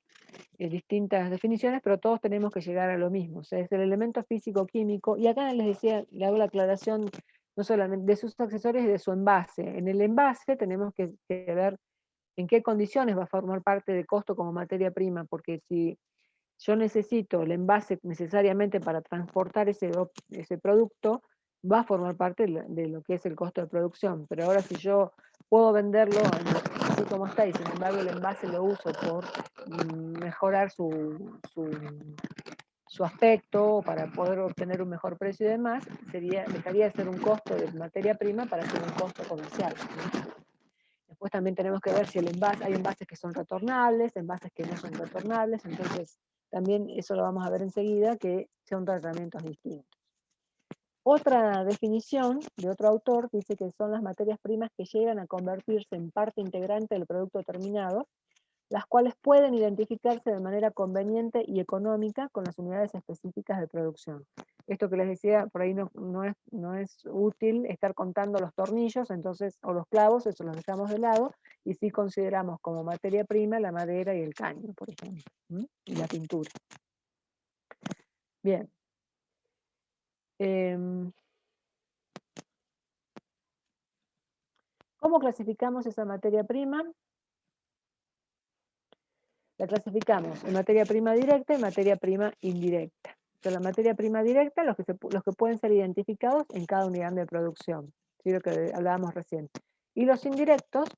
distintas definiciones, pero todos tenemos que llegar a lo mismo. O sea, es el elemento físico-químico, y acá les decía, le hago la aclaración no solamente de sus accesorios y de su envase. En el envase tenemos que ver en qué condiciones va a formar parte de costo como materia prima, porque si yo necesito el envase necesariamente para transportar ese producto, va a formar parte de lo que es el costo de producción. Pero ahora si yo puedo venderlo así como está, y sin embargo el envase lo uso por mejorar su aspecto, para poder obtener un mejor precio y demás, dejaría de ser un costo de materia prima para ser un costo comercial. Después también tenemos que ver si hay envases que son retornables, envases que no son retornables, entonces también eso lo vamos a ver enseguida, que son tratamientos distintos. Otra definición de otro autor dice que son las materias primas que llegan a convertirse en parte integrante del producto terminado, las cuales pueden identificarse de manera conveniente y económica con las unidades específicas de producción. Esto que les decía, por ahí no es útil estar contando los tornillos, entonces, o los clavos, eso los dejamos de lado, y sí consideramos como materia prima la madera y el caño, por ejemplo, y la pintura. Bien. ¿Cómo clasificamos esa materia prima? La clasificamos en materia prima directa y materia prima indirecta. Entonces, la materia prima directa, los que pueden ser identificados en cada unidad de producción, ¿sí? Lo que hablábamos recién. Y los indirectos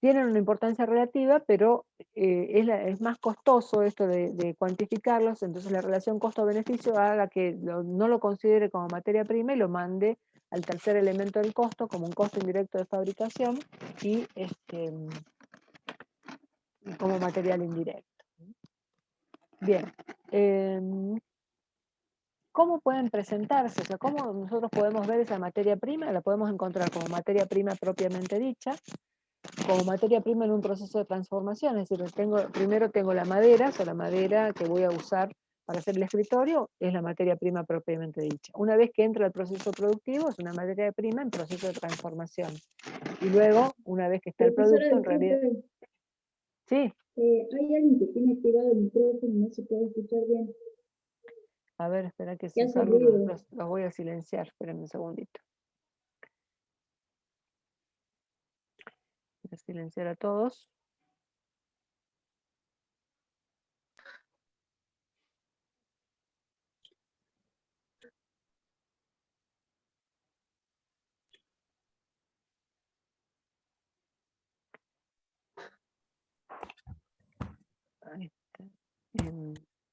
tienen una importancia relativa, pero es más costoso esto de cuantificarlos, entonces la relación costo-beneficio haga que no lo considere como materia prima y lo mande al tercer elemento del costo como un costo indirecto de fabricación y como material indirecto. Bien. ¿Cómo pueden presentarse? O sea, ¿cómo nosotros podemos ver esa materia prima? La podemos encontrar como materia prima propiamente dicha, como materia prima en un proceso de transformación, es decir, primero tengo la madera, o sea, la madera que voy a usar para hacer el escritorio es la materia prima propiamente dicha. Una vez que entra el proceso productivo, es una materia prima en proceso de transformación. Y luego, una vez que está el Profesora, producto, en realidad... disculpe, Sí, hay alguien que tiene activado el micrófono, no se puede escuchar bien. a ver, espera que ¿Qué si hace salgo ruido? los voy a silenciar, espérenme un segundito. Voy a silenciar a todos. Ahí está.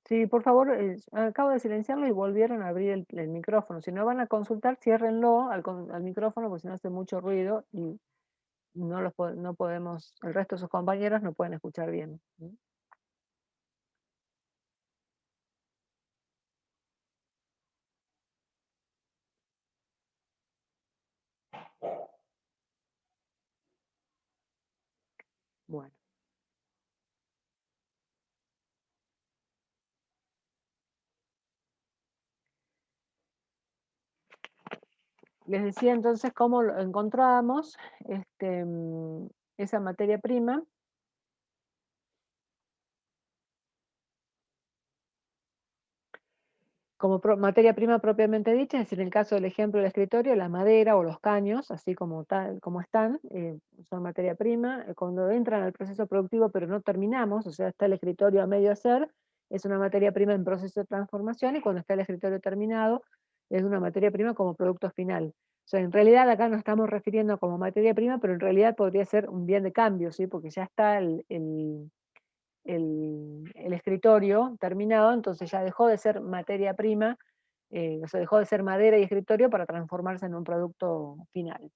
Sí, por favor, acabo de silenciarlo y volvieron a abrir el micrófono. Si no van a consultar, ciérrenlo al micrófono, porque si no hace mucho ruido y no podemos, el resto de sus compañeros no pueden escuchar bien. Bueno. Les decía entonces cómo encontramos esa materia prima. Como materia prima propiamente dicha, es decir, en el caso del ejemplo del escritorio, la madera o los caños, así como están, son materia prima. Cuando entran al proceso productivo pero no terminamos, o sea, está el escritorio a medio hacer, es una materia prima en proceso de transformación, y cuando está el escritorio terminado, es una materia prima como producto final. O sea, en realidad acá nos estamos refiriendo como materia prima, pero en realidad podría ser un bien de cambio, ¿sí? Porque ya está el escritorio terminado, entonces ya dejó de ser materia prima, o sea, dejó de ser madera y escritorio para transformarse en un producto final.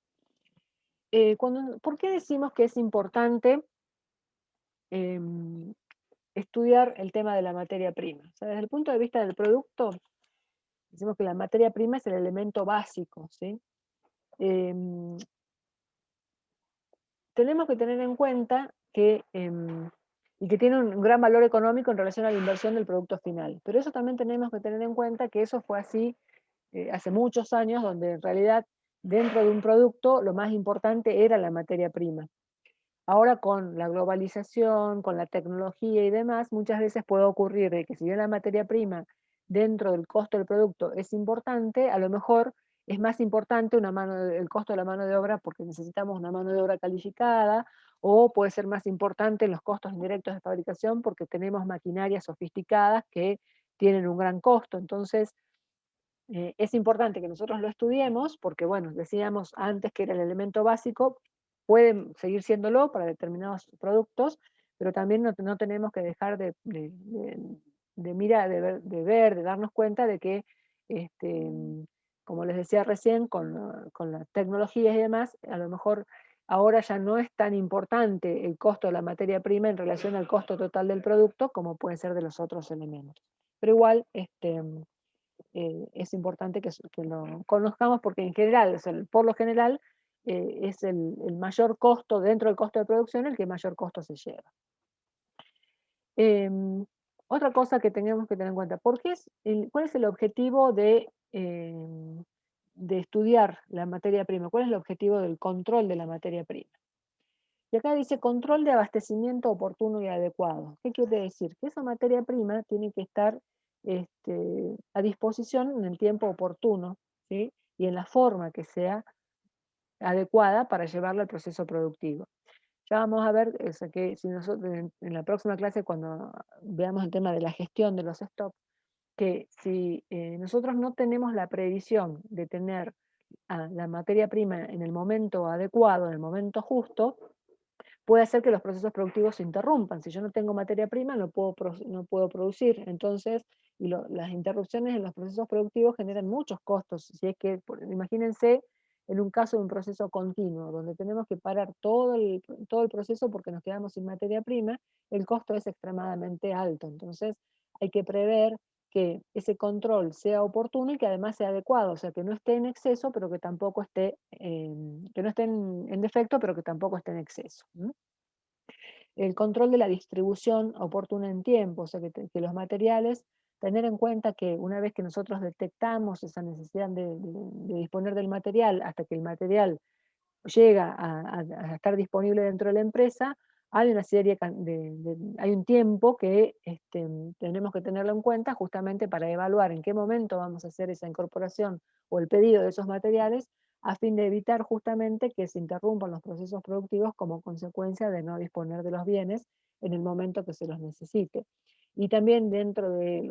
¿Por qué decimos que es importante estudiar el tema de la materia prima? O sea, desde el punto de vista del producto, decimos que la materia prima es el elemento básico, ¿sí? Tenemos que tener en cuenta que y que tiene un gran valor económico en relación a la inversión del producto final. Pero eso también tenemos que tener en cuenta que eso fue así hace muchos años, donde en realidad dentro de un producto lo más importante era la materia prima. Ahora con la globalización, con la tecnología y demás, muchas veces puede ocurrir de que si bien la materia prima dentro del costo del producto es importante, a lo mejor es más importante el costo de la mano de obra porque necesitamos una mano de obra calificada, o puede ser más importante en los costos indirectos de fabricación porque tenemos maquinarias sofisticadas que tienen un gran costo. Entonces, es importante que nosotros lo estudiemos porque, bueno, decíamos antes que era el elemento básico, puede seguir siéndolo para determinados productos, pero también no tenemos que dejar de mirar, de darnos cuenta de que, este, como les decía recién, con las tecnologías y demás, a lo mejor ahora ya no es tan importante el costo de la materia prima en relación al costo total del producto como puede ser de los otros elementos. Pero igual, es importante que lo conozcamos porque en general, o sea, por lo general, es el mayor costo dentro del costo de producción el que mayor costo se lleva. Otra cosa que tenemos que tener en cuenta, ¿cuál es el objetivo de estudiar la materia prima? ¿Cuál es el objetivo del control de la materia prima? Y acá dice control de abastecimiento oportuno y adecuado. ¿Qué quiere decir? Que esa materia prima tiene que estar a disposición en el tiempo oportuno, ¿sí? Y en la forma que sea adecuada para llevarla al proceso productivo. Ya vamos a ver que si nosotros en la próxima clase, cuando veamos el tema de la gestión de los stocks, que si nosotros no tenemos la previsión de tener la materia prima en el momento adecuado, en el momento justo, puede hacer que los procesos productivos se interrumpan. Si yo no tengo materia prima, no puedo producir. Entonces, las interrupciones en los procesos productivos generan muchos costos. Si es que, imagínense, en un caso de un proceso continuo, donde tenemos que parar todo el proceso porque nos quedamos sin materia prima, el costo es extremadamente alto. Entonces, hay que prever que ese control sea oportuno y que además sea adecuado, o sea, que no esté en exceso, pero que tampoco esté, que no esté en defecto, pero que tampoco esté en exceso. El control de la distribución oportuna en tiempo, o sea, que los materiales, tener en cuenta que una vez que nosotros detectamos esa necesidad de disponer del material, hasta que el material llega a estar disponible dentro de la empresa, hay una serie hay un tiempo que tenemos que tenerlo en cuenta justamente para evaluar en qué momento vamos a hacer esa incorporación o el pedido de esos materiales a fin de evitar justamente que se interrumpan los procesos productivos como consecuencia de no disponer de los bienes en el momento que se los necesite. Y también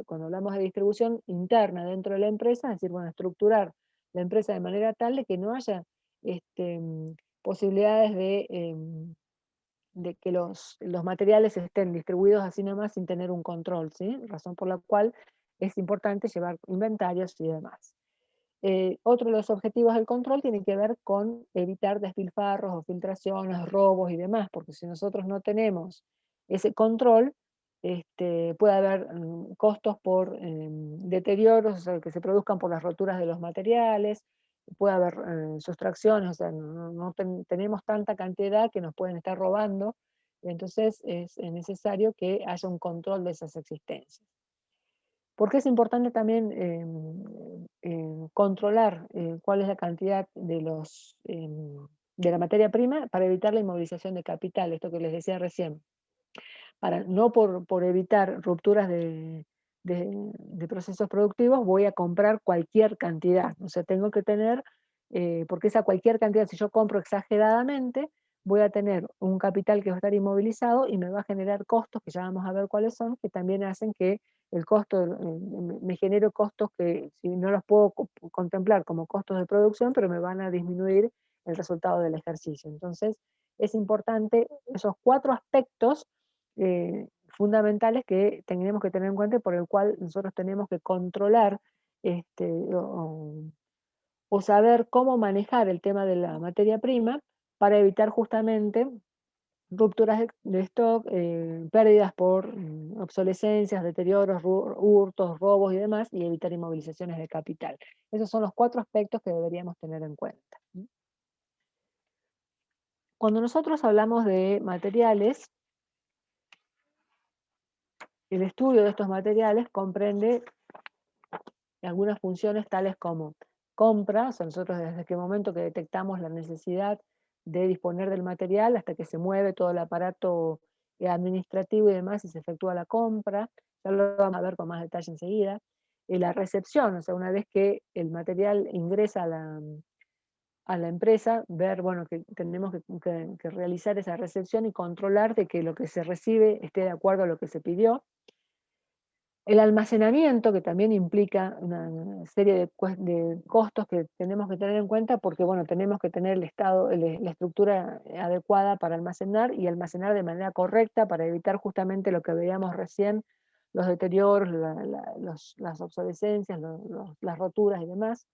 cuando hablamos de distribución interna dentro de la empresa, es decir, bueno, estructurar la empresa de manera tal de que no haya posibilidades de que los materiales estén distribuidos así nomás sin tener un control, ¿sí? Razón por la cual es importante llevar inventarios y demás. Otro de los objetivos del control tiene que ver con evitar despilfarros o filtraciones, robos y demás, porque si nosotros no tenemos ese control, puede haber costos por deterioros, o sea, que se produzcan por las roturas de los materiales, puede haber sustracciones, o sea, no tenemos tanta cantidad que nos pueden estar robando, entonces es necesario que haya un control de esas existencias. Porque es importante también controlar cuál es la cantidad de la materia prima para evitar la inmovilización de capital, esto que les decía recién. No por evitar rupturas de procesos productivos, voy a comprar cualquier cantidad. O sea, tengo que tener, porque esa cualquier cantidad, si yo compro exageradamente, voy a tener un capital que va a estar inmovilizado y me va a generar costos, que ya vamos a ver cuáles son, que también hacen que el costo, me genero costos que si no los puedo contemplar como costos de producción, pero me van a disminuir el resultado del ejercicio. Entonces, es importante esos 4 aspectos fundamentales que tenemos que tener en cuenta y por el cual nosotros tenemos que controlar o saber cómo manejar el tema de la materia prima para evitar justamente rupturas de stock, pérdidas por obsolescencias, deterioros, hurtos, robos y demás, y evitar inmovilizaciones de capital. Esos son los 4 aspectos que deberíamos tener en cuenta. Cuando nosotros hablamos de materiales, el estudio de estos materiales comprende algunas funciones tales como compra, o sea, nosotros desde qué momento que detectamos la necesidad de disponer del material hasta que se mueve todo el aparato administrativo y demás y se efectúa la compra, ya lo vamos a ver con más detalle enseguida. la recepción, o sea, una vez que el material ingresa a la empresa, ver, bueno, que tenemos que realizar esa recepción y controlar de que lo que se recibe esté de acuerdo a lo que se pidió. El almacenamiento, que también implica una serie de costos que tenemos que tener en cuenta porque, bueno, tenemos que tener el estado, la estructura adecuada para almacenar y almacenar de manera correcta para evitar justamente lo que veíamos recién, los deterioros, las obsolescencias, las roturas y demás.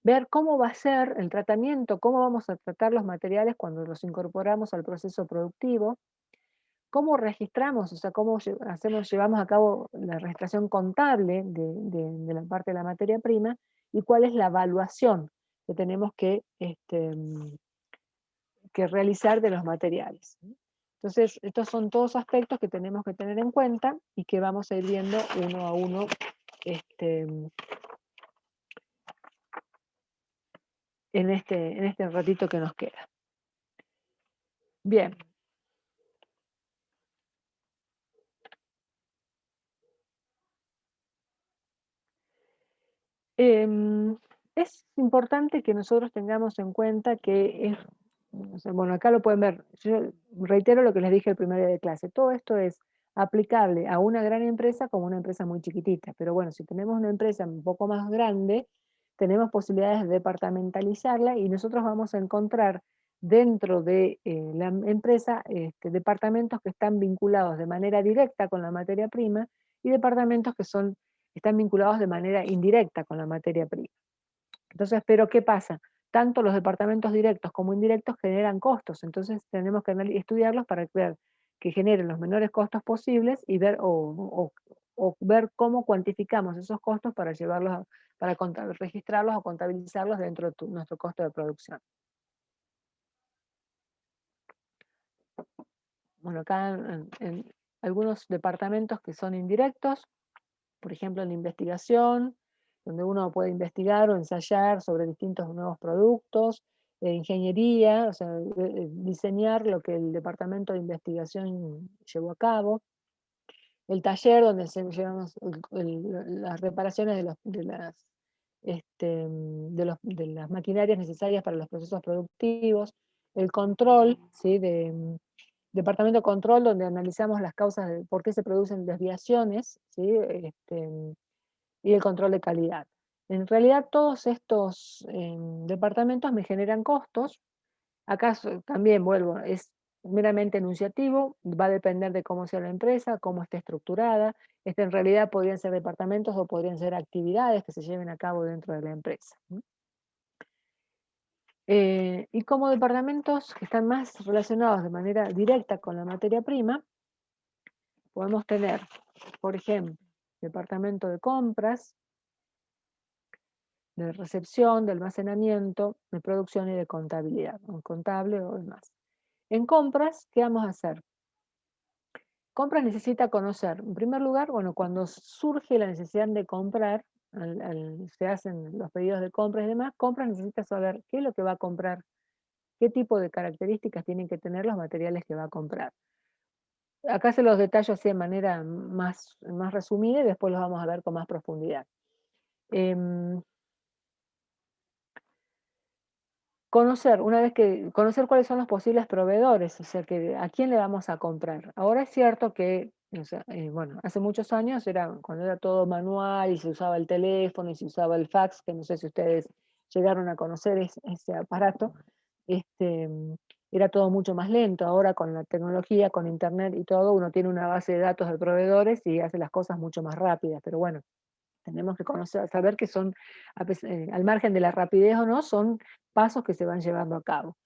Ver cómo va a ser el tratamiento, cómo vamos a tratar los materiales cuando los incorporamos al proceso productivo, cómo registramos, o sea, cómo llevamos a cabo la registración contable de la parte de la materia prima y cuál es la evaluación que tenemos que realizar de los materiales. Entonces, estos son todos aspectos que tenemos que tener en cuenta y que vamos a ir viendo uno a uno en este ratito que nos queda. Bien. Es importante que nosotros tengamos en cuenta que o sea, bueno, acá lo pueden ver, yo reitero lo que les dije el primer día de clase, todo esto es aplicable a una gran empresa como una empresa muy chiquitita, pero bueno, si tenemos una empresa un poco más grande, tenemos posibilidades de departamentalizarla y nosotros vamos a encontrar dentro de la empresa departamentos que están vinculados de manera directa con la materia prima y departamentos que están vinculados de manera indirecta con la materia prima. Entonces, ¿pero qué pasa? Tanto los departamentos directos como indirectos generan costos, entonces tenemos que estudiarlos para ver que generen los menores costos posibles y ver, o ver cómo cuantificamos esos costos para llevarlos, para registrarlos o contabilizarlos dentro de nuestro costo de producción. Bueno, acá en algunos departamentos que son indirectos, por ejemplo, en la investigación, donde uno puede investigar o ensayar sobre distintos nuevos productos, ingeniería, o sea, diseñar lo que el departamento de investigación llevó a cabo, el taller donde se llevan las reparaciones de las maquinarias necesarias para los procesos productivos, el control, ¿sí? Departamento de control, donde analizamos las causas de por qué se producen desviaciones, ¿sí? Y el control de calidad. En realidad todos estos departamentos me generan costos. Acá también vuelvo, es meramente enunciativo, va a depender de cómo sea la empresa, cómo esté estructurada. En realidad podrían ser departamentos o podrían ser actividades que se lleven a cabo dentro de la empresa. Y como departamentos que están más relacionados de manera directa con la materia prima, podemos tener, por ejemplo, departamento de compras, de recepción, de almacenamiento, de producción y de contabilidad, un contable o demás. En compras, ¿qué vamos a hacer? Compras necesita conocer, en primer lugar, bueno, cuando surge la necesidad de comprar, se hacen los pedidos de compras y demás, compras necesita saber qué es lo que va a comprar, qué tipo de características tienen que tener los materiales que va a comprar. Acá se los detallo así de manera más resumida y después los vamos a ver con más profundidad. Conocer cuáles son los posibles proveedores, o sea, a quién le vamos a comprar. Ahora es cierto que, o sea, bueno, hace muchos años cuando era todo manual y se usaba el teléfono y se usaba el fax, que no sé si ustedes llegaron a conocer ese aparato, era todo mucho más lento. Ahora con la tecnología, con internet y todo, uno tiene una base de datos de proveedores y hace las cosas mucho más rápidas, pero bueno, tenemos que saber que son, al margen de la rapidez o no, son pasos que se van llevando a cabo.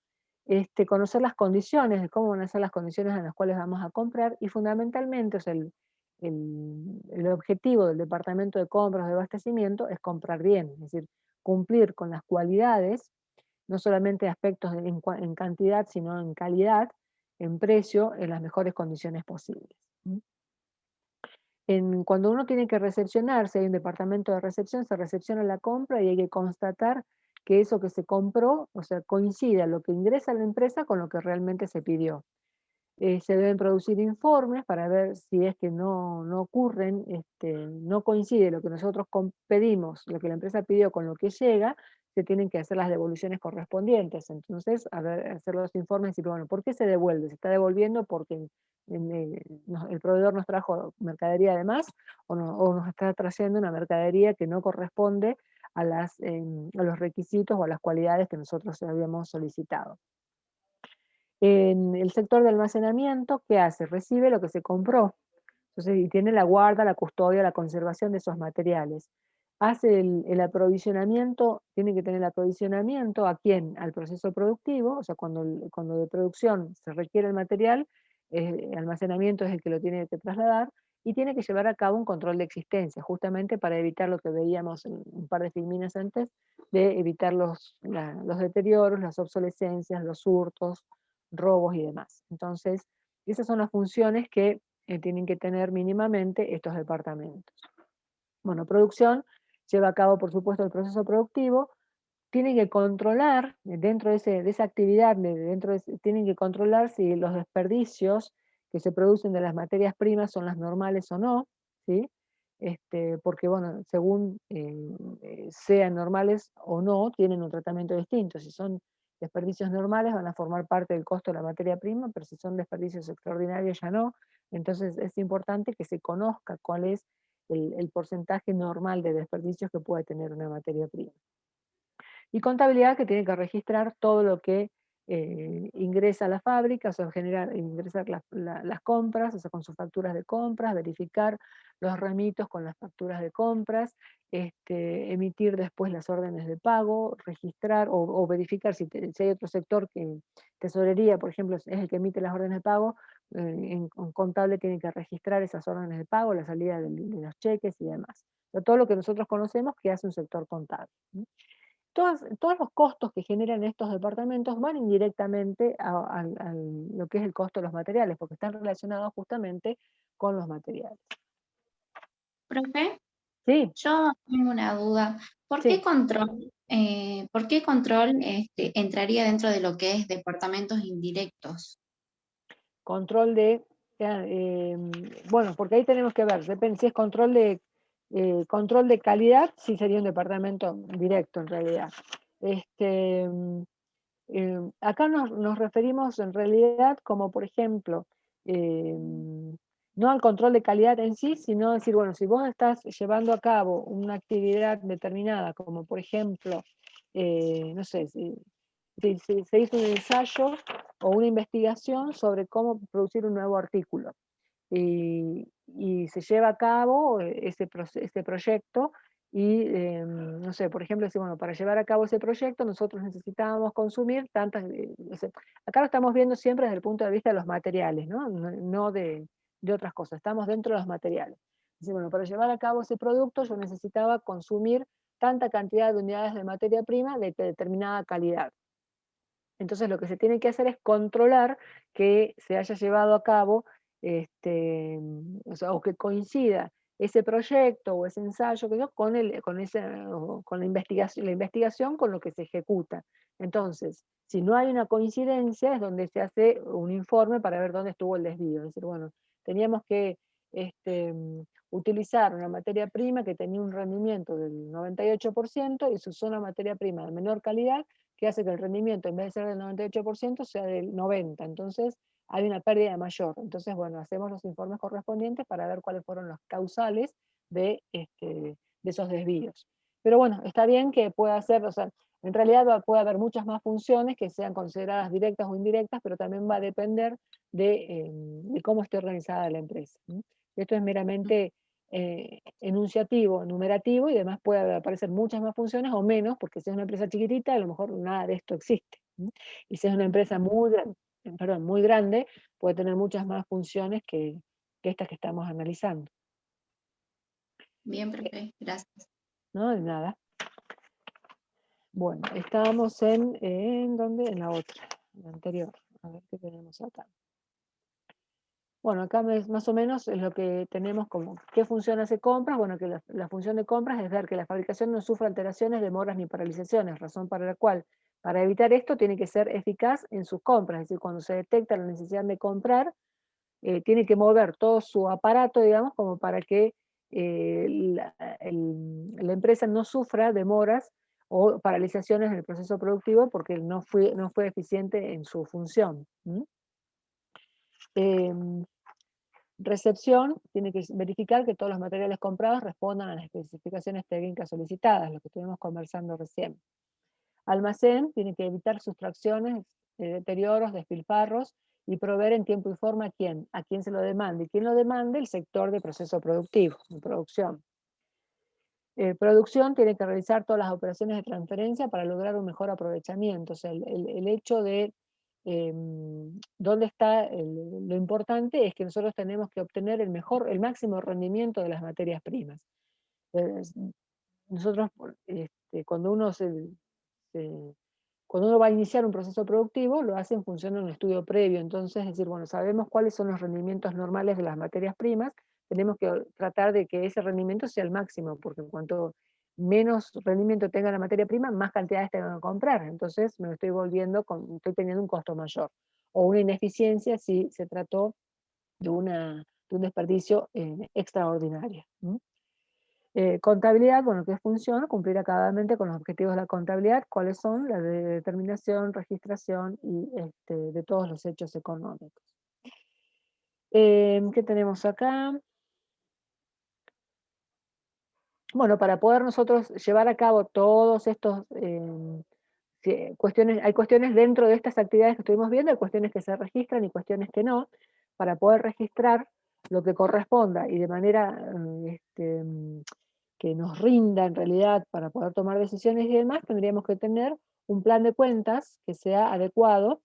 Conocer las condiciones, de cómo van a ser las condiciones en las cuales vamos a comprar y fundamentalmente, o sea, el objetivo del departamento de compras de abastecimiento es comprar bien, es decir, cumplir con las cualidades, no solamente aspectos en cantidad, sino en calidad, en precio, en las mejores condiciones posibles. Cuando uno tiene que recepcionar, si hay un departamento de recepción, se recepciona la compra y hay que constatar que eso que se compró, o sea, coincida lo que ingresa a la empresa con lo que realmente se pidió. Se deben producir informes para ver si es que no ocurren, no coincide lo que nosotros pedimos, lo que la empresa pidió con lo que llega, se tienen que hacer las devoluciones correspondientes. Entonces, hacer los informes y decir, bueno, ¿por qué se devuelve? ¿Se está devolviendo porque el proveedor nos trajo mercadería de más o nos está trayendo una mercadería que no corresponde a los requisitos o a las cualidades que nosotros habíamos solicitado? En el sector de almacenamiento, ¿qué hace? Recibe lo que se compró. Entonces, y tiene la guarda, la custodia, la conservación de esos materiales. Hace el aprovisionamiento, tiene que tener el aprovisionamiento ¿a quién? Al proceso productivo, o sea, cuando de producción se requiere el material, el almacenamiento es el que lo tiene que trasladar, y tiene que llevar a cabo un control de existencia, justamente para evitar lo que veíamos en un par de filminas antes, de evitar los deterioros, las obsolescencias, los hurtos, robos y demás. Entonces, esas son las funciones que tienen que tener mínimamente estos departamentos. Bueno, producción lleva a cabo, por supuesto, el proceso productivo, tienen que controlar, dentro de esa actividad, tienen que controlar si los desperdicios que se producen de las materias primas son las normales o no, ¿sí? Porque, bueno, según sean normales o no, tienen un tratamiento distinto. Si son desperdicios normales, van a formar parte del costo de la materia prima, pero si son desperdicios extraordinarios, ya no. Entonces, es importante que se conozca cuál es el porcentaje normal de desperdicios que puede tener una materia prima. Y contabilidad, que tiene que registrar todo lo que ingresa a la fábrica, o sea, ingresar las compras, o sea, con sus facturas de compras, verificar los remitos con las facturas de compras, emitir después las órdenes de pago, registrar o verificar si hay otro sector que tesorería, por ejemplo, es el que emite las órdenes de pago, en contable tiene que registrar esas órdenes de pago, la salida de los cheques y demás. O sea, todo lo que nosotros conocemos que hace un sector contable. Todos los costos que generan estos departamentos van indirectamente a lo que es el costo de los materiales, porque están relacionados justamente con los materiales. Profe, Sí, yo tengo una duda. ¿Por sí. qué control entraría dentro de lo que es departamentos indirectos? Control de, bueno, porque ahí tenemos que ver, depende si es control de calidad, sí sería un departamento directo en realidad. Acá nos referimos en realidad como, por ejemplo, no al control de calidad en sí, sino decir, bueno, si vos estás llevando a cabo una actividad determinada, como por ejemplo, no sé, si se hizo un ensayo o una investigación sobre cómo producir un nuevo artículo y se lleva a cabo ese proyecto y, no sé, por ejemplo, decir, bueno, para llevar a cabo ese proyecto nosotros necesitábamos consumir tantas, acá lo estamos viendo siempre desde el punto de vista de los materiales, no de otras cosas, estamos dentro de los materiales. Dice, bueno, para llevar a cabo ese producto yo necesitaba consumir tanta cantidad de unidades de materia prima de determinada calidad. Entonces lo que se tiene que hacer es controlar que se haya llevado a cabo, o que coincida ese proyecto o ese ensayo con la investigación con lo que se ejecuta. Entonces, si no hay una coincidencia, es donde se hace un informe para ver dónde estuvo el desvío. Es decir, bueno, teníamos que utilizar una materia prima que tenía un rendimiento del 98% y se usó una materia prima de menor calidad, que hace que el rendimiento, en vez de ser del 98%, sea del 90%. Entonces, hay una pérdida mayor. Entonces, bueno, hacemos los informes correspondientes para ver cuáles fueron los causales de esos desvíos. Pero bueno, está bien que pueda ser, o sea, en realidad puede haber muchas más funciones que sean consideradas directas o indirectas, pero también va a depender de cómo esté organizada la empresa. Esto es meramente enunciativo, enumerativo, y además puede aparecer muchas más funciones o menos, porque si es una empresa chiquitita, a lo mejor nada de esto existe. Y si es una empresa muy grande, puede tener muchas más funciones que estas que estamos analizando. Bien, profe, gracias. No, de nada. Bueno, estábamos ¿en dónde? En la otra, en la anterior. A ver qué tenemos acá. Bueno, acá más o menos es lo que tenemos como, ¿qué función hace compras? Bueno, que la función de compras es ver que la fabricación no sufra alteraciones, demoras ni paralizaciones, razón para la cual Para evitar esto tiene que ser eficaz en sus compras, es decir, cuando se detecta la necesidad de comprar, tiene que mover todo su aparato, digamos, como para que la empresa no sufra demoras o paralizaciones en el proceso productivo porque no fue eficiente en su función. Recepción tiene que verificar que todos los materiales comprados respondan a las especificaciones técnicas solicitadas, lo que estuvimos conversando recién. Almacén tiene que evitar sustracciones, deterioros, despilfarros y proveer en tiempo y forma a quién se lo demande. Y quién lo demande, el sector de proceso productivo, de producción. Producción tiene que realizar todas las operaciones de transferencia para lograr un mejor aprovechamiento. O sea, el hecho de dónde está lo importante es que nosotros tenemos que obtener el máximo rendimiento de las materias primas. Nosotros, cuando uno cuando uno va a iniciar un proceso productivo, lo hace en función de un estudio previo. Entonces, es decir, bueno, sabemos cuáles son los rendimientos normales de las materias primas, tenemos que tratar de que ese rendimiento sea el máximo, porque cuanto menos rendimiento tenga la materia prima, más cantidades tengo que comprar. Entonces me estoy estoy teniendo un costo mayor. O una ineficiencia si se trató de un desperdicio extraordinario. Contabilidad, bueno, ¿qué función? Cumplir acabadamente con los objetivos de la contabilidad, cuáles son la de determinación, registración y de todos los hechos económicos. ¿Qué tenemos acá? Bueno, para poder nosotros llevar a cabo todos estos cuestiones, hay cuestiones dentro de estas actividades que estuvimos viendo, hay cuestiones que se registran y cuestiones que no. Para poder registrar lo que corresponda y de manera que nos rinda en realidad para poder tomar decisiones y demás, tendríamos que tener un plan de cuentas que sea adecuado,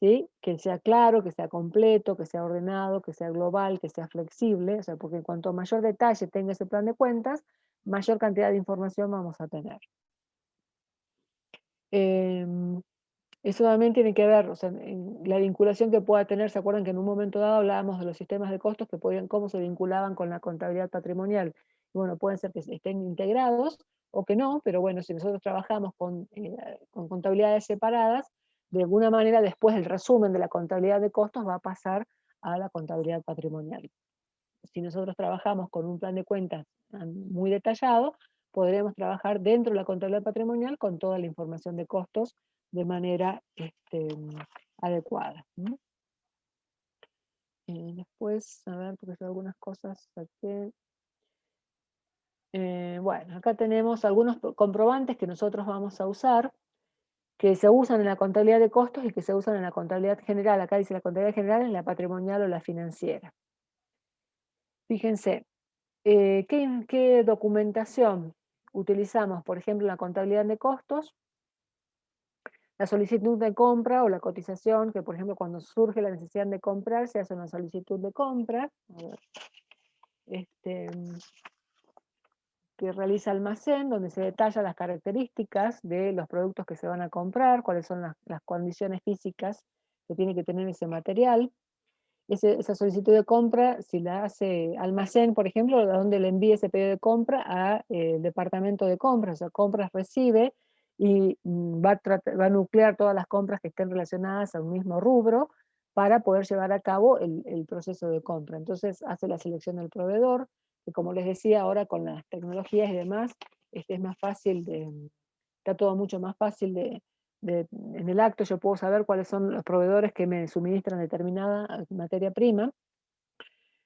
¿sí? Que sea claro, que sea completo, que sea ordenado, que sea global, que sea flexible, o sea, porque cuanto mayor detalle tenga ese plan de cuentas, mayor cantidad de información vamos a tener. Eso también tiene que ver, o sea, en la vinculación que pueda tener. ¿Se acuerdan que en un momento dado hablábamos de los sistemas de costos que cómo se vinculaban con la contabilidad patrimonial? Y bueno, pueden ser que estén integrados o que no, pero bueno, si nosotros trabajamos con contabilidades separadas, de alguna manera después el resumen de la contabilidad de costos va a pasar a la contabilidad patrimonial. Si nosotros trabajamos con un plan de cuentas muy detallado, podremos trabajar dentro de la contabilidad patrimonial con toda la información de costos de manera adecuada. Después, a ver, porque hay algunas cosas aquí. Bueno, acá tenemos algunos comprobantes que nosotros vamos a usar, que se usan en la contabilidad de costos y que se usan en la contabilidad general. Acá dice la contabilidad general, en la patrimonial o la financiera. Fíjense, ¿qué documentación utilizamos? Por ejemplo, en la contabilidad de costos, la solicitud de compra o la cotización, que por ejemplo cuando surge la necesidad de comprar, se hace una solicitud de compra, que realiza almacén, donde se detalla las características de los productos que se van a comprar, cuáles son las condiciones físicas que tiene que tener ese material. Esa solicitud de compra, si la hace almacén, por ejemplo, a donde le envíe ese pedido de compra al departamento de compras, o sea, compras recibe y va a nuclear todas las compras que estén relacionadas a un mismo rubro para poder llevar a cabo el proceso de compra. Entonces hace la selección del proveedor, que como les decía, ahora con las tecnologías y demás, es más fácil está todo mucho más fácil en el acto yo puedo saber cuáles son los proveedores que me suministran determinada materia prima.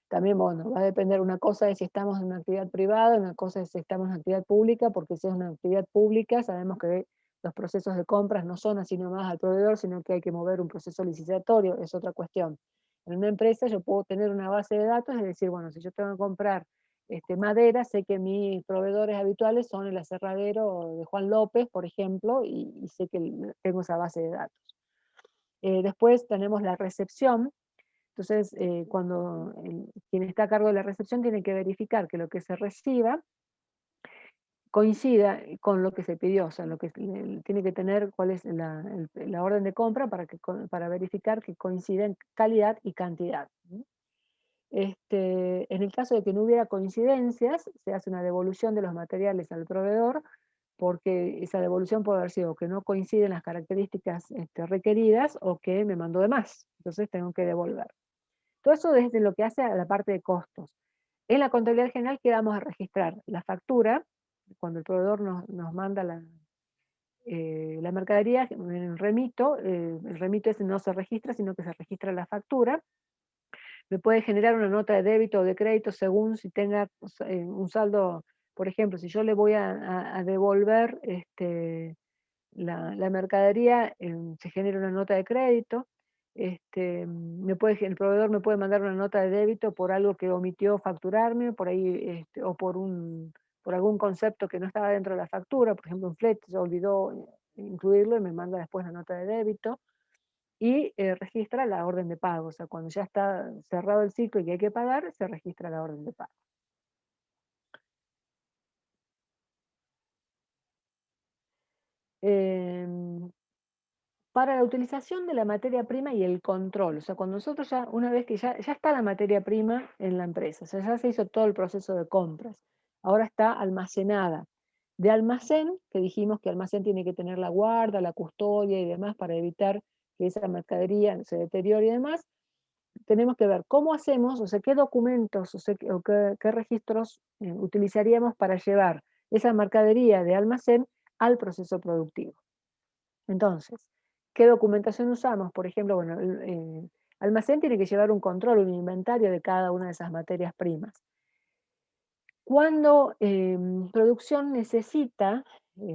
También, bueno, va a depender, una cosa de si estamos en una actividad privada, una cosa de si estamos en una actividad pública, porque si es una actividad pública, sabemos que los procesos de compras no son así nomás al proveedor, sino que hay que mover un proceso licitatorio, es otra cuestión. En una empresa yo puedo tener una base de datos, es decir, bueno, si yo tengo que comprar madera, sé que mis proveedores habituales son el aserradero de Juan López, por ejemplo, y sé que tengo esa base de datos. Después tenemos la recepción. Entonces, cuando quien está a cargo de la recepción tiene que verificar que lo que se reciba coincida con lo que se pidió, o sea, lo que tiene que tener, cuál es la orden de compra para verificar que coincida en calidad y cantidad. En el caso de que no hubiera coincidencias, se hace una devolución de los materiales al proveedor porque esa devolución puede haber sido que no coinciden las características requeridas o que me mandó de más, entonces tengo que devolver. Todo eso desde lo que hace a la parte de costos. En la contabilidad general, ¿qué vamos a registrar? La factura, cuando el proveedor nos manda la mercadería, en el remito ese no se registra, sino que se registra la factura. Me puede generar una nota de débito o de crédito según si tenga un saldo, por ejemplo, si yo le voy a devolver la mercadería, se genera una nota de crédito. El proveedor me puede mandar una nota de débito por algo que omitió facturarme, por ahí, o por algún concepto que no estaba dentro de la factura, por ejemplo, un flete, se olvidó incluirlo y me manda después la nota de débito. Y registra la orden de pago, o sea, cuando ya está cerrado el ciclo y que hay que pagar, se registra la orden de pago. Para la utilización de la materia prima y el control, o sea, cuando nosotros ya, una vez que ya está la materia prima en la empresa, o sea, ya se hizo todo el proceso de compras, ahora está almacenada. De almacén, que dijimos que almacén tiene que tener la guarda, la custodia y demás para evitar que esa mercadería se deteriore y demás, tenemos que ver cómo hacemos, o sea, qué documentos o qué registros utilizaríamos para llevar esa mercadería de almacén al proceso productivo. Entonces, ¿qué documentación usamos? Por ejemplo, bueno, el almacén tiene que llevar un control, un inventario de cada una de esas materias primas. Cuando producción necesita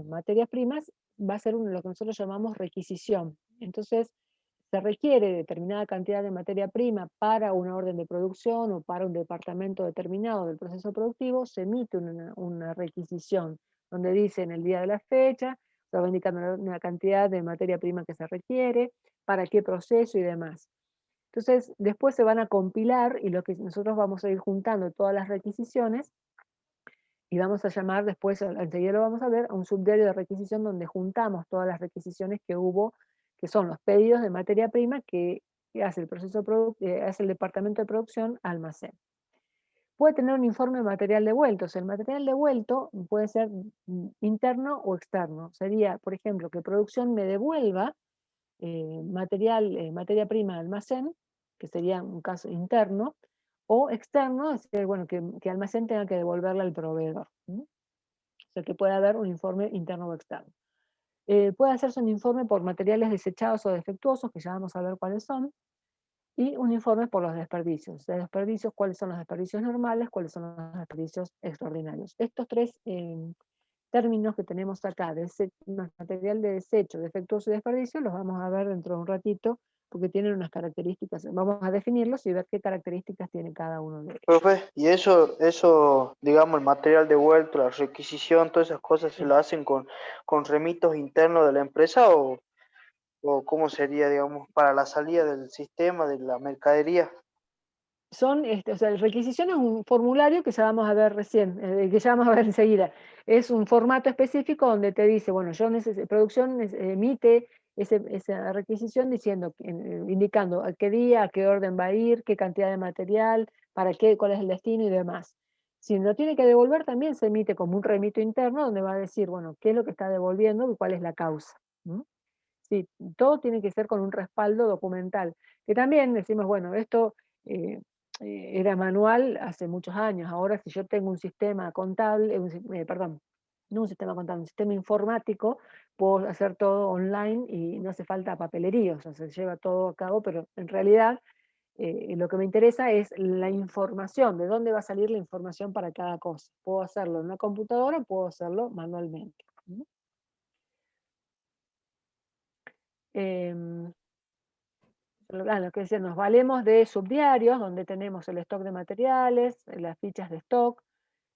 materias primas, va a ser lo que nosotros llamamos requisición. Entonces, se requiere determinada cantidad de materia prima para una orden de producción o para un departamento determinado del proceso productivo, se emite una requisición donde dice en el día de la fecha, se va indicando una cantidad de materia prima que se requiere, para qué proceso y demás. Entonces, después se van a compilar y lo que nosotros vamos a ir juntando todas las requisiciones y vamos a llamar después, enseguida lo vamos a ver, a un subdiario de requisición donde juntamos todas las requisiciones que hubo, que son los pedidos de materia prima que hace hace el departamento de producción almacén. Puede tener un informe de material devuelto, o sea, el material devuelto puede ser interno o externo. Sería, por ejemplo, que producción me devuelva materia prima de almacén, que sería un caso interno, o externo, es decir, bueno, que almacén tenga que devolverle al proveedor. O sea, que puede haber un informe interno o externo. Puede hacerse un informe por materiales desechados o defectuosos, que ya vamos a ver cuáles son, y un informe por los desperdicios. De desperdicios, cuáles son los desperdicios normales, cuáles son los desperdicios extraordinarios. Estos tres términos que tenemos acá, material de desecho, defectuoso y desperdicio, los vamos a ver dentro de un ratito, porque tienen unas características, vamos a definirlos y ver qué características tiene cada uno de ellos. Profe, y eso, digamos, el material devuelto, la requisición, todas esas cosas, ¿se Sí. lo hacen con remitos internos de la empresa o cómo sería, digamos, para la salida del sistema, de la mercadería? Son, o sea, requisición es un formulario que ya vamos a ver recién, que ya vamos a ver enseguida. Es un formato específico donde te dice, bueno, producción emite esa requisición diciendo, indicando a qué día, a qué orden va a ir, qué cantidad de material, para qué, cuál es el destino y demás. Si lo tiene que devolver, también se emite como un remito interno donde va a decir, bueno, qué es lo que está devolviendo y cuál es la causa. Sí, todo tiene que ser con un respaldo documental, que también decimos, bueno, esto era manual hace muchos años, ahora si yo tengo un sistema contable, perdón, no un sistema contable, un sistema informático, puedo hacer todo online y no hace falta papelería, o sea, se lleva todo a cabo, pero en realidad lo que me interesa es la información, de dónde va a salir la información para cada cosa. Puedo hacerlo en una computadora, puedo hacerlo manualmente. Lo que decía, nos valemos de subdiarios, donde tenemos el stock de materiales, las fichas de stock,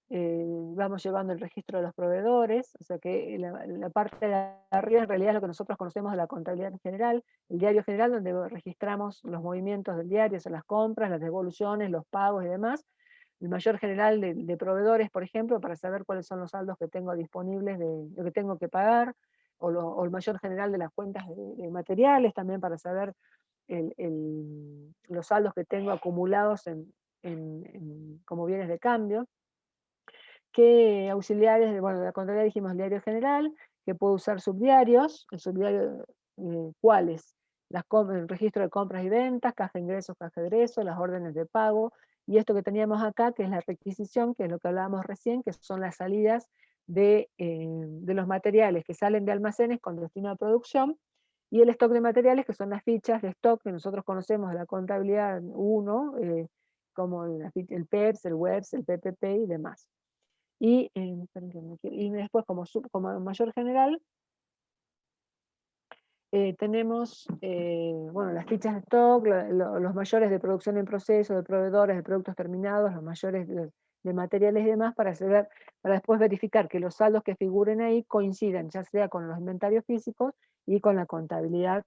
vamos llevando el registro de los proveedores, o sea que la parte de arriba en realidad es lo que nosotros conocemos de la contabilidad en general, el diario general donde registramos los movimientos del diario, o sea, las compras, las devoluciones, los pagos y demás, el mayor general de proveedores, por ejemplo, para saber cuáles son los saldos que tengo disponibles de lo que tengo que pagar, o el mayor general de las cuentas de materiales, también para saber los saldos que tengo acumulados como bienes de cambio. ¿Qué auxiliares? Bueno, de la contabilidad dijimos el diario general, que puede usar subdiarios. El subdiario, ¿cuáles? El registro de compras y ventas, caja de ingresos, caja de egresos, las órdenes de pago, y esto que teníamos acá, que es la requisición, que es lo que hablábamos recién, que son las salidas de los materiales que salen de almacenes con destino a producción, y el stock de materiales, que son las fichas de stock que nosotros conocemos de la contabilidad 1, como el PERS, el WERS, el PPP y demás. Y después, como mayor general, tenemos bueno, las fichas de stock, los mayores de producción en proceso, de proveedores, de productos terminados, los mayores de materiales y demás, para después verificar que los saldos que figuren ahí coincidan, ya sea con los inventarios físicos y con la contabilidad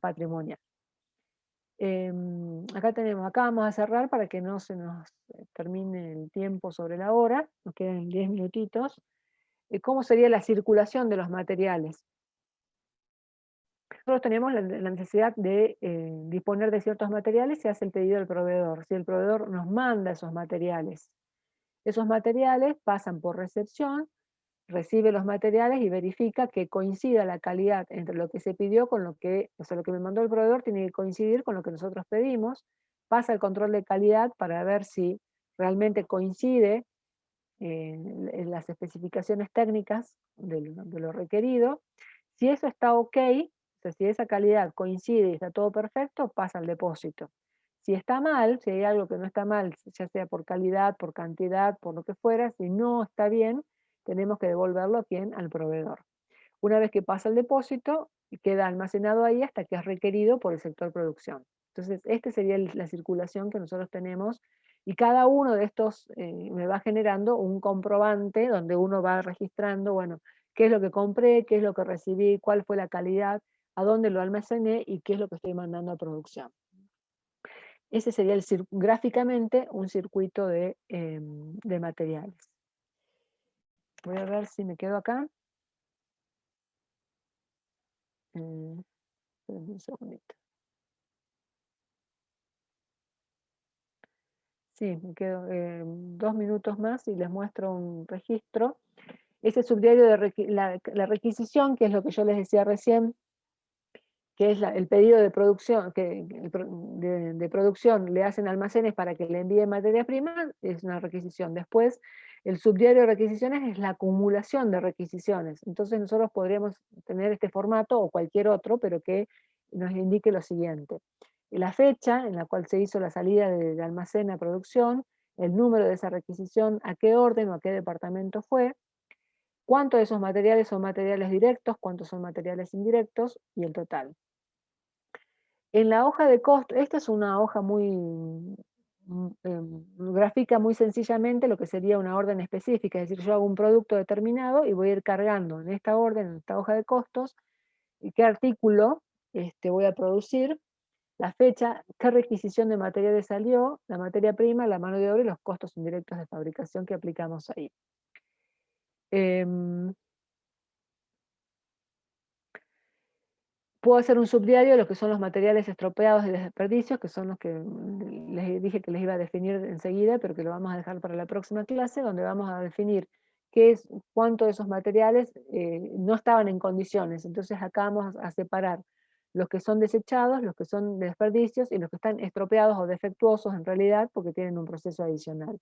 patrimonial. Acá vamos a cerrar para que no se nos termine el tiempo sobre la hora, nos quedan 10 minutitos. ¿Cómo sería la circulación de los materiales? Nosotros tenemos la necesidad de disponer de ciertos materiales, se hace el pedido del proveedor. Si el proveedor nos manda esos materiales pasan por recepción, recibe los materiales y verifica que coincida la calidad entre lo que se pidió con lo que, o sea, lo que me mandó el proveedor tiene que coincidir con lo que nosotros pedimos, pasa el control de calidad para ver si realmente coincide en las especificaciones técnicas de lo requerido. Si eso está ok, o sea, si esa calidad coincide y está todo perfecto, pasa al depósito. Si está mal, si hay algo que no está mal, ya sea por calidad, por cantidad, por lo que fuera, si no está bien, tenemos que devolverlo a quién, al proveedor. Una vez que pasa el depósito, queda almacenado ahí hasta que es requerido por el sector producción. Entonces, esta sería la circulación que nosotros tenemos, y cada uno de estos me va generando un comprobante donde uno va registrando, bueno, qué es lo que compré, qué es lo que recibí, cuál fue la calidad, a dónde lo almacené y qué es lo que estoy mandando a producción. Ese sería gráficamente un circuito de materiales. Voy a ver si me quedo acá. Espérenme un segundito. Sí, me quedo 2 minutos más y les muestro un registro. Ese subdiario de la requisición, que es lo que yo les decía recién, que es el pedido de producción, de producción le hacen almacenes para que le envíen materia prima, es una requisición. Después, el subdiario de requisiciones es la acumulación de requisiciones. Entonces nosotros podríamos tener este formato o cualquier otro, pero que nos indique lo siguiente: la fecha en la cual se hizo la salida de almacén a producción, el número de esa requisición, a qué orden o a qué departamento fue, cuántos de esos materiales son materiales directos, cuántos son materiales indirectos y el total. En la hoja de costo, esta es una hoja grafica muy sencillamente lo que sería una orden específica, es decir, yo hago un producto determinado y voy a ir cargando en esta orden, en esta hoja de costos, qué artículo voy a producir, la fecha, qué requisición de materiales salió, la materia prima, la mano de obra y los costos indirectos de fabricación que aplicamos ahí. Puedo hacer un subdiario de lo que son los materiales estropeados y desperdicios, que son los que les dije que les iba a definir enseguida, pero que lo vamos a dejar para la próxima clase, donde vamos a definir cuánto de esos materiales no estaban en condiciones. Entonces acá vamos a separar los que son desechados, los que son desperdicios y los que están estropeados o defectuosos en realidad porque tienen un proceso adicional.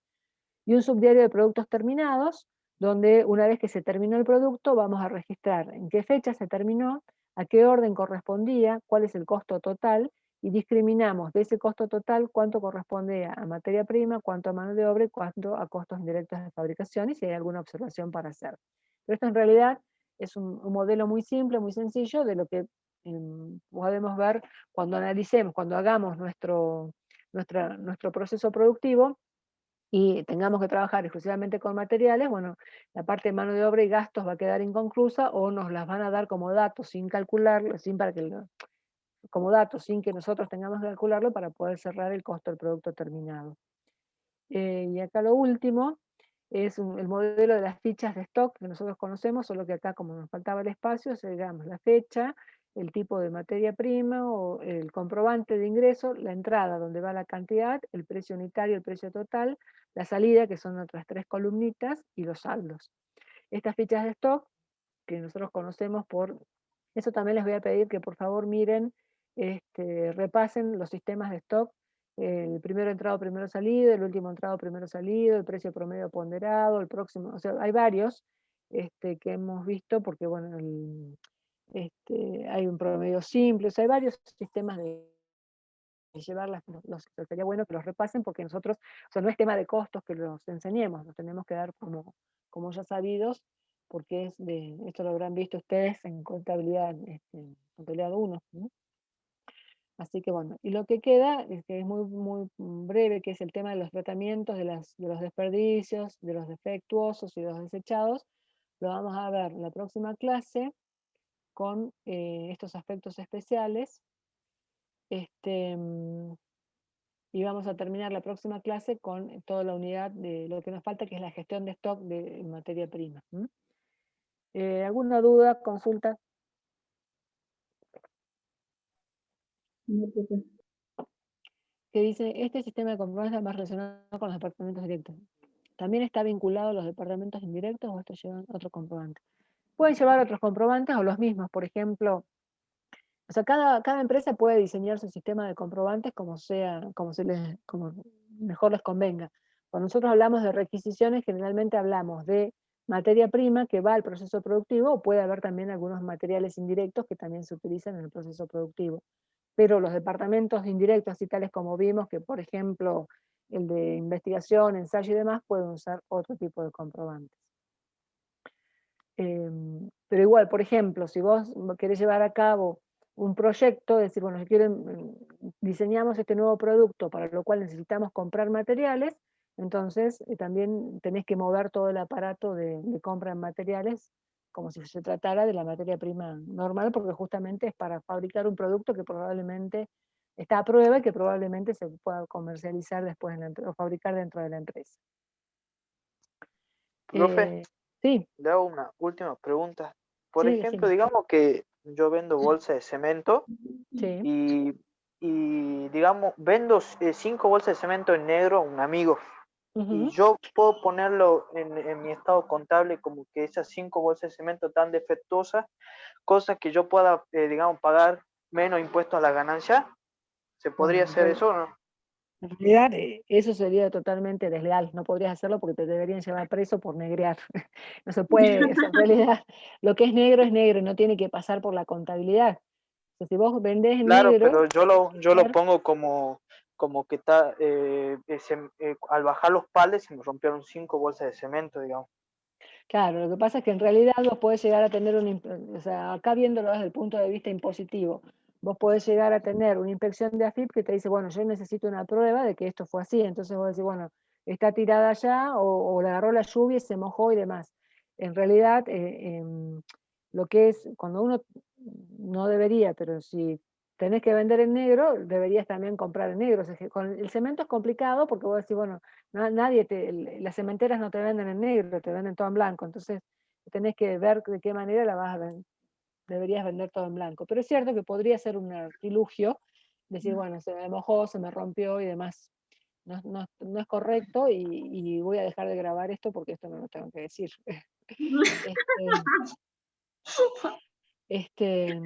Y un subdiario de productos terminados, donde una vez que se terminó el producto vamos a registrar en qué fecha se terminó, a qué orden correspondía, cuál es el costo total, y discriminamos de ese costo total cuánto corresponde a materia prima, cuánto a mano de obra y cuánto a costos indirectos de fabricación, y si hay alguna observación para hacer. Pero esto en realidad es un modelo muy simple, muy sencillo, de lo que podemos ver cuando analicemos, cuando hagamos nuestro proceso productivo, y tengamos que trabajar exclusivamente con materiales, bueno, la parte de mano de obra y gastos va a quedar inconclusa, o nos las van a dar como datos sin calcularlo, como datos sin que nosotros tengamos que calcularlo para poder cerrar el costo del producto terminado. Y acá lo último es el modelo de las fichas de stock que nosotros conocemos, solo que acá, como nos faltaba el espacio, agregamos la fecha, el tipo de materia prima o el comprobante de ingreso, la entrada donde va la cantidad, el precio unitario, el precio total, la salida, que son otras 3 columnitas, y los saldos. Estas fichas de stock, que nosotros conocemos por... Eso también les voy a pedir que por favor miren, repasen los sistemas de stock, el primero entrado, primero salido, el último entrado, primero salido, el precio promedio ponderado, el próximo, o sea, hay varios que hemos visto, porque bueno, hay un promedio simple, o sea, hay varios sistemas de llevar sería bueno que los repasen, porque nosotros, o sea, no es tema de costos que los enseñemos, los tenemos que dar como ya sabidos, porque esto lo habrán visto ustedes en contabilidad, contabilidad 1, ¿no? Así que bueno, y lo que queda, que es muy, muy breve, que es el tema de los tratamientos, de los desperdicios, de los defectuosos y de los desechados, lo vamos a ver en la próxima clase con estos aspectos especiales. Y vamos a terminar la próxima clase con toda la unidad de lo que nos falta, que es la gestión de stock de materia prima. ¿Alguna duda, consulta? No, profe. Que dice, este sistema de comprobantes está más relacionado con los departamentos directos. ¿También está vinculado a los departamentos indirectos o estos llevan otro comprobante? Pueden llevar otros comprobantes o los mismos, por ejemplo. O sea, cada empresa puede diseñar su sistema de comprobantes como mejor les convenga. Cuando nosotros hablamos de requisiciones, generalmente hablamos de materia prima que va al proceso productivo, o puede haber también algunos materiales indirectos que también se utilizan en el proceso productivo. Pero los departamentos indirectos, así tales como vimos, que por ejemplo el de investigación, ensayo y demás, pueden usar otro tipo de comprobantes. Pero igual, por ejemplo, si vos querés llevar a cabo un proyecto, es decir, bueno, diseñamos este nuevo producto para lo cual necesitamos comprar materiales, entonces también tenés que mover todo el aparato de compra de materiales como si se tratara de la materia prima normal, porque justamente es para fabricar un producto que probablemente está a prueba y que probablemente se pueda comercializar después o fabricar dentro de la empresa. Profe, Sí, le hago una última pregunta. Por sí, ejemplo, decime. digamos que yo vendo bolsas de cemento Sí. y digamos, vendo 5 bolsas de cemento en negro a un amigo. Ujú. Y yo puedo ponerlo en mi estado contable como que esas 5 bolsas de cemento tan defectuosas, cosas que yo pueda, digamos, pagar menos impuestos a la ganancia. ¿Se podría Bueno, hacer eso o no? en realidad eso sería totalmente desleal, no podrías hacerlo porque te deberían llevar preso por negrear. No se puede, o sea, en realidad lo que es negro y no tiene que pasar por la contabilidad. O sea, si vos vendés en Claro, negro, pero yo lo pongo como que está, al bajar los pales se me rompieron 5 bolsas de cemento, digamos. claro, lo que pasa es que en realidad vos podés llegar a tener o sea, acá viéndolo desde el punto de vista impositivo, vos podés llegar a tener una inspección de AFIP que te dice, bueno, yo necesito una prueba de que esto fue así, entonces vos decís, bueno, está tirada allá o la agarró la lluvia y se mojó y demás. En realidad, lo que es, cuando uno no debería, pero si tenés que vender en negro, deberías también comprar en negro. O sea, que con el cemento es complicado porque vos decís, bueno, las cementeras no te venden en negro, te venden todo en blanco, entonces tenés que ver de qué manera la vas a vender. Deberías vender todo en blanco. Pero es cierto que podría ser un artilugio, decir, bueno, se me mojó, se me rompió y demás. No es correcto y voy a dejar de grabar esto porque esto no lo tengo que decir. Este,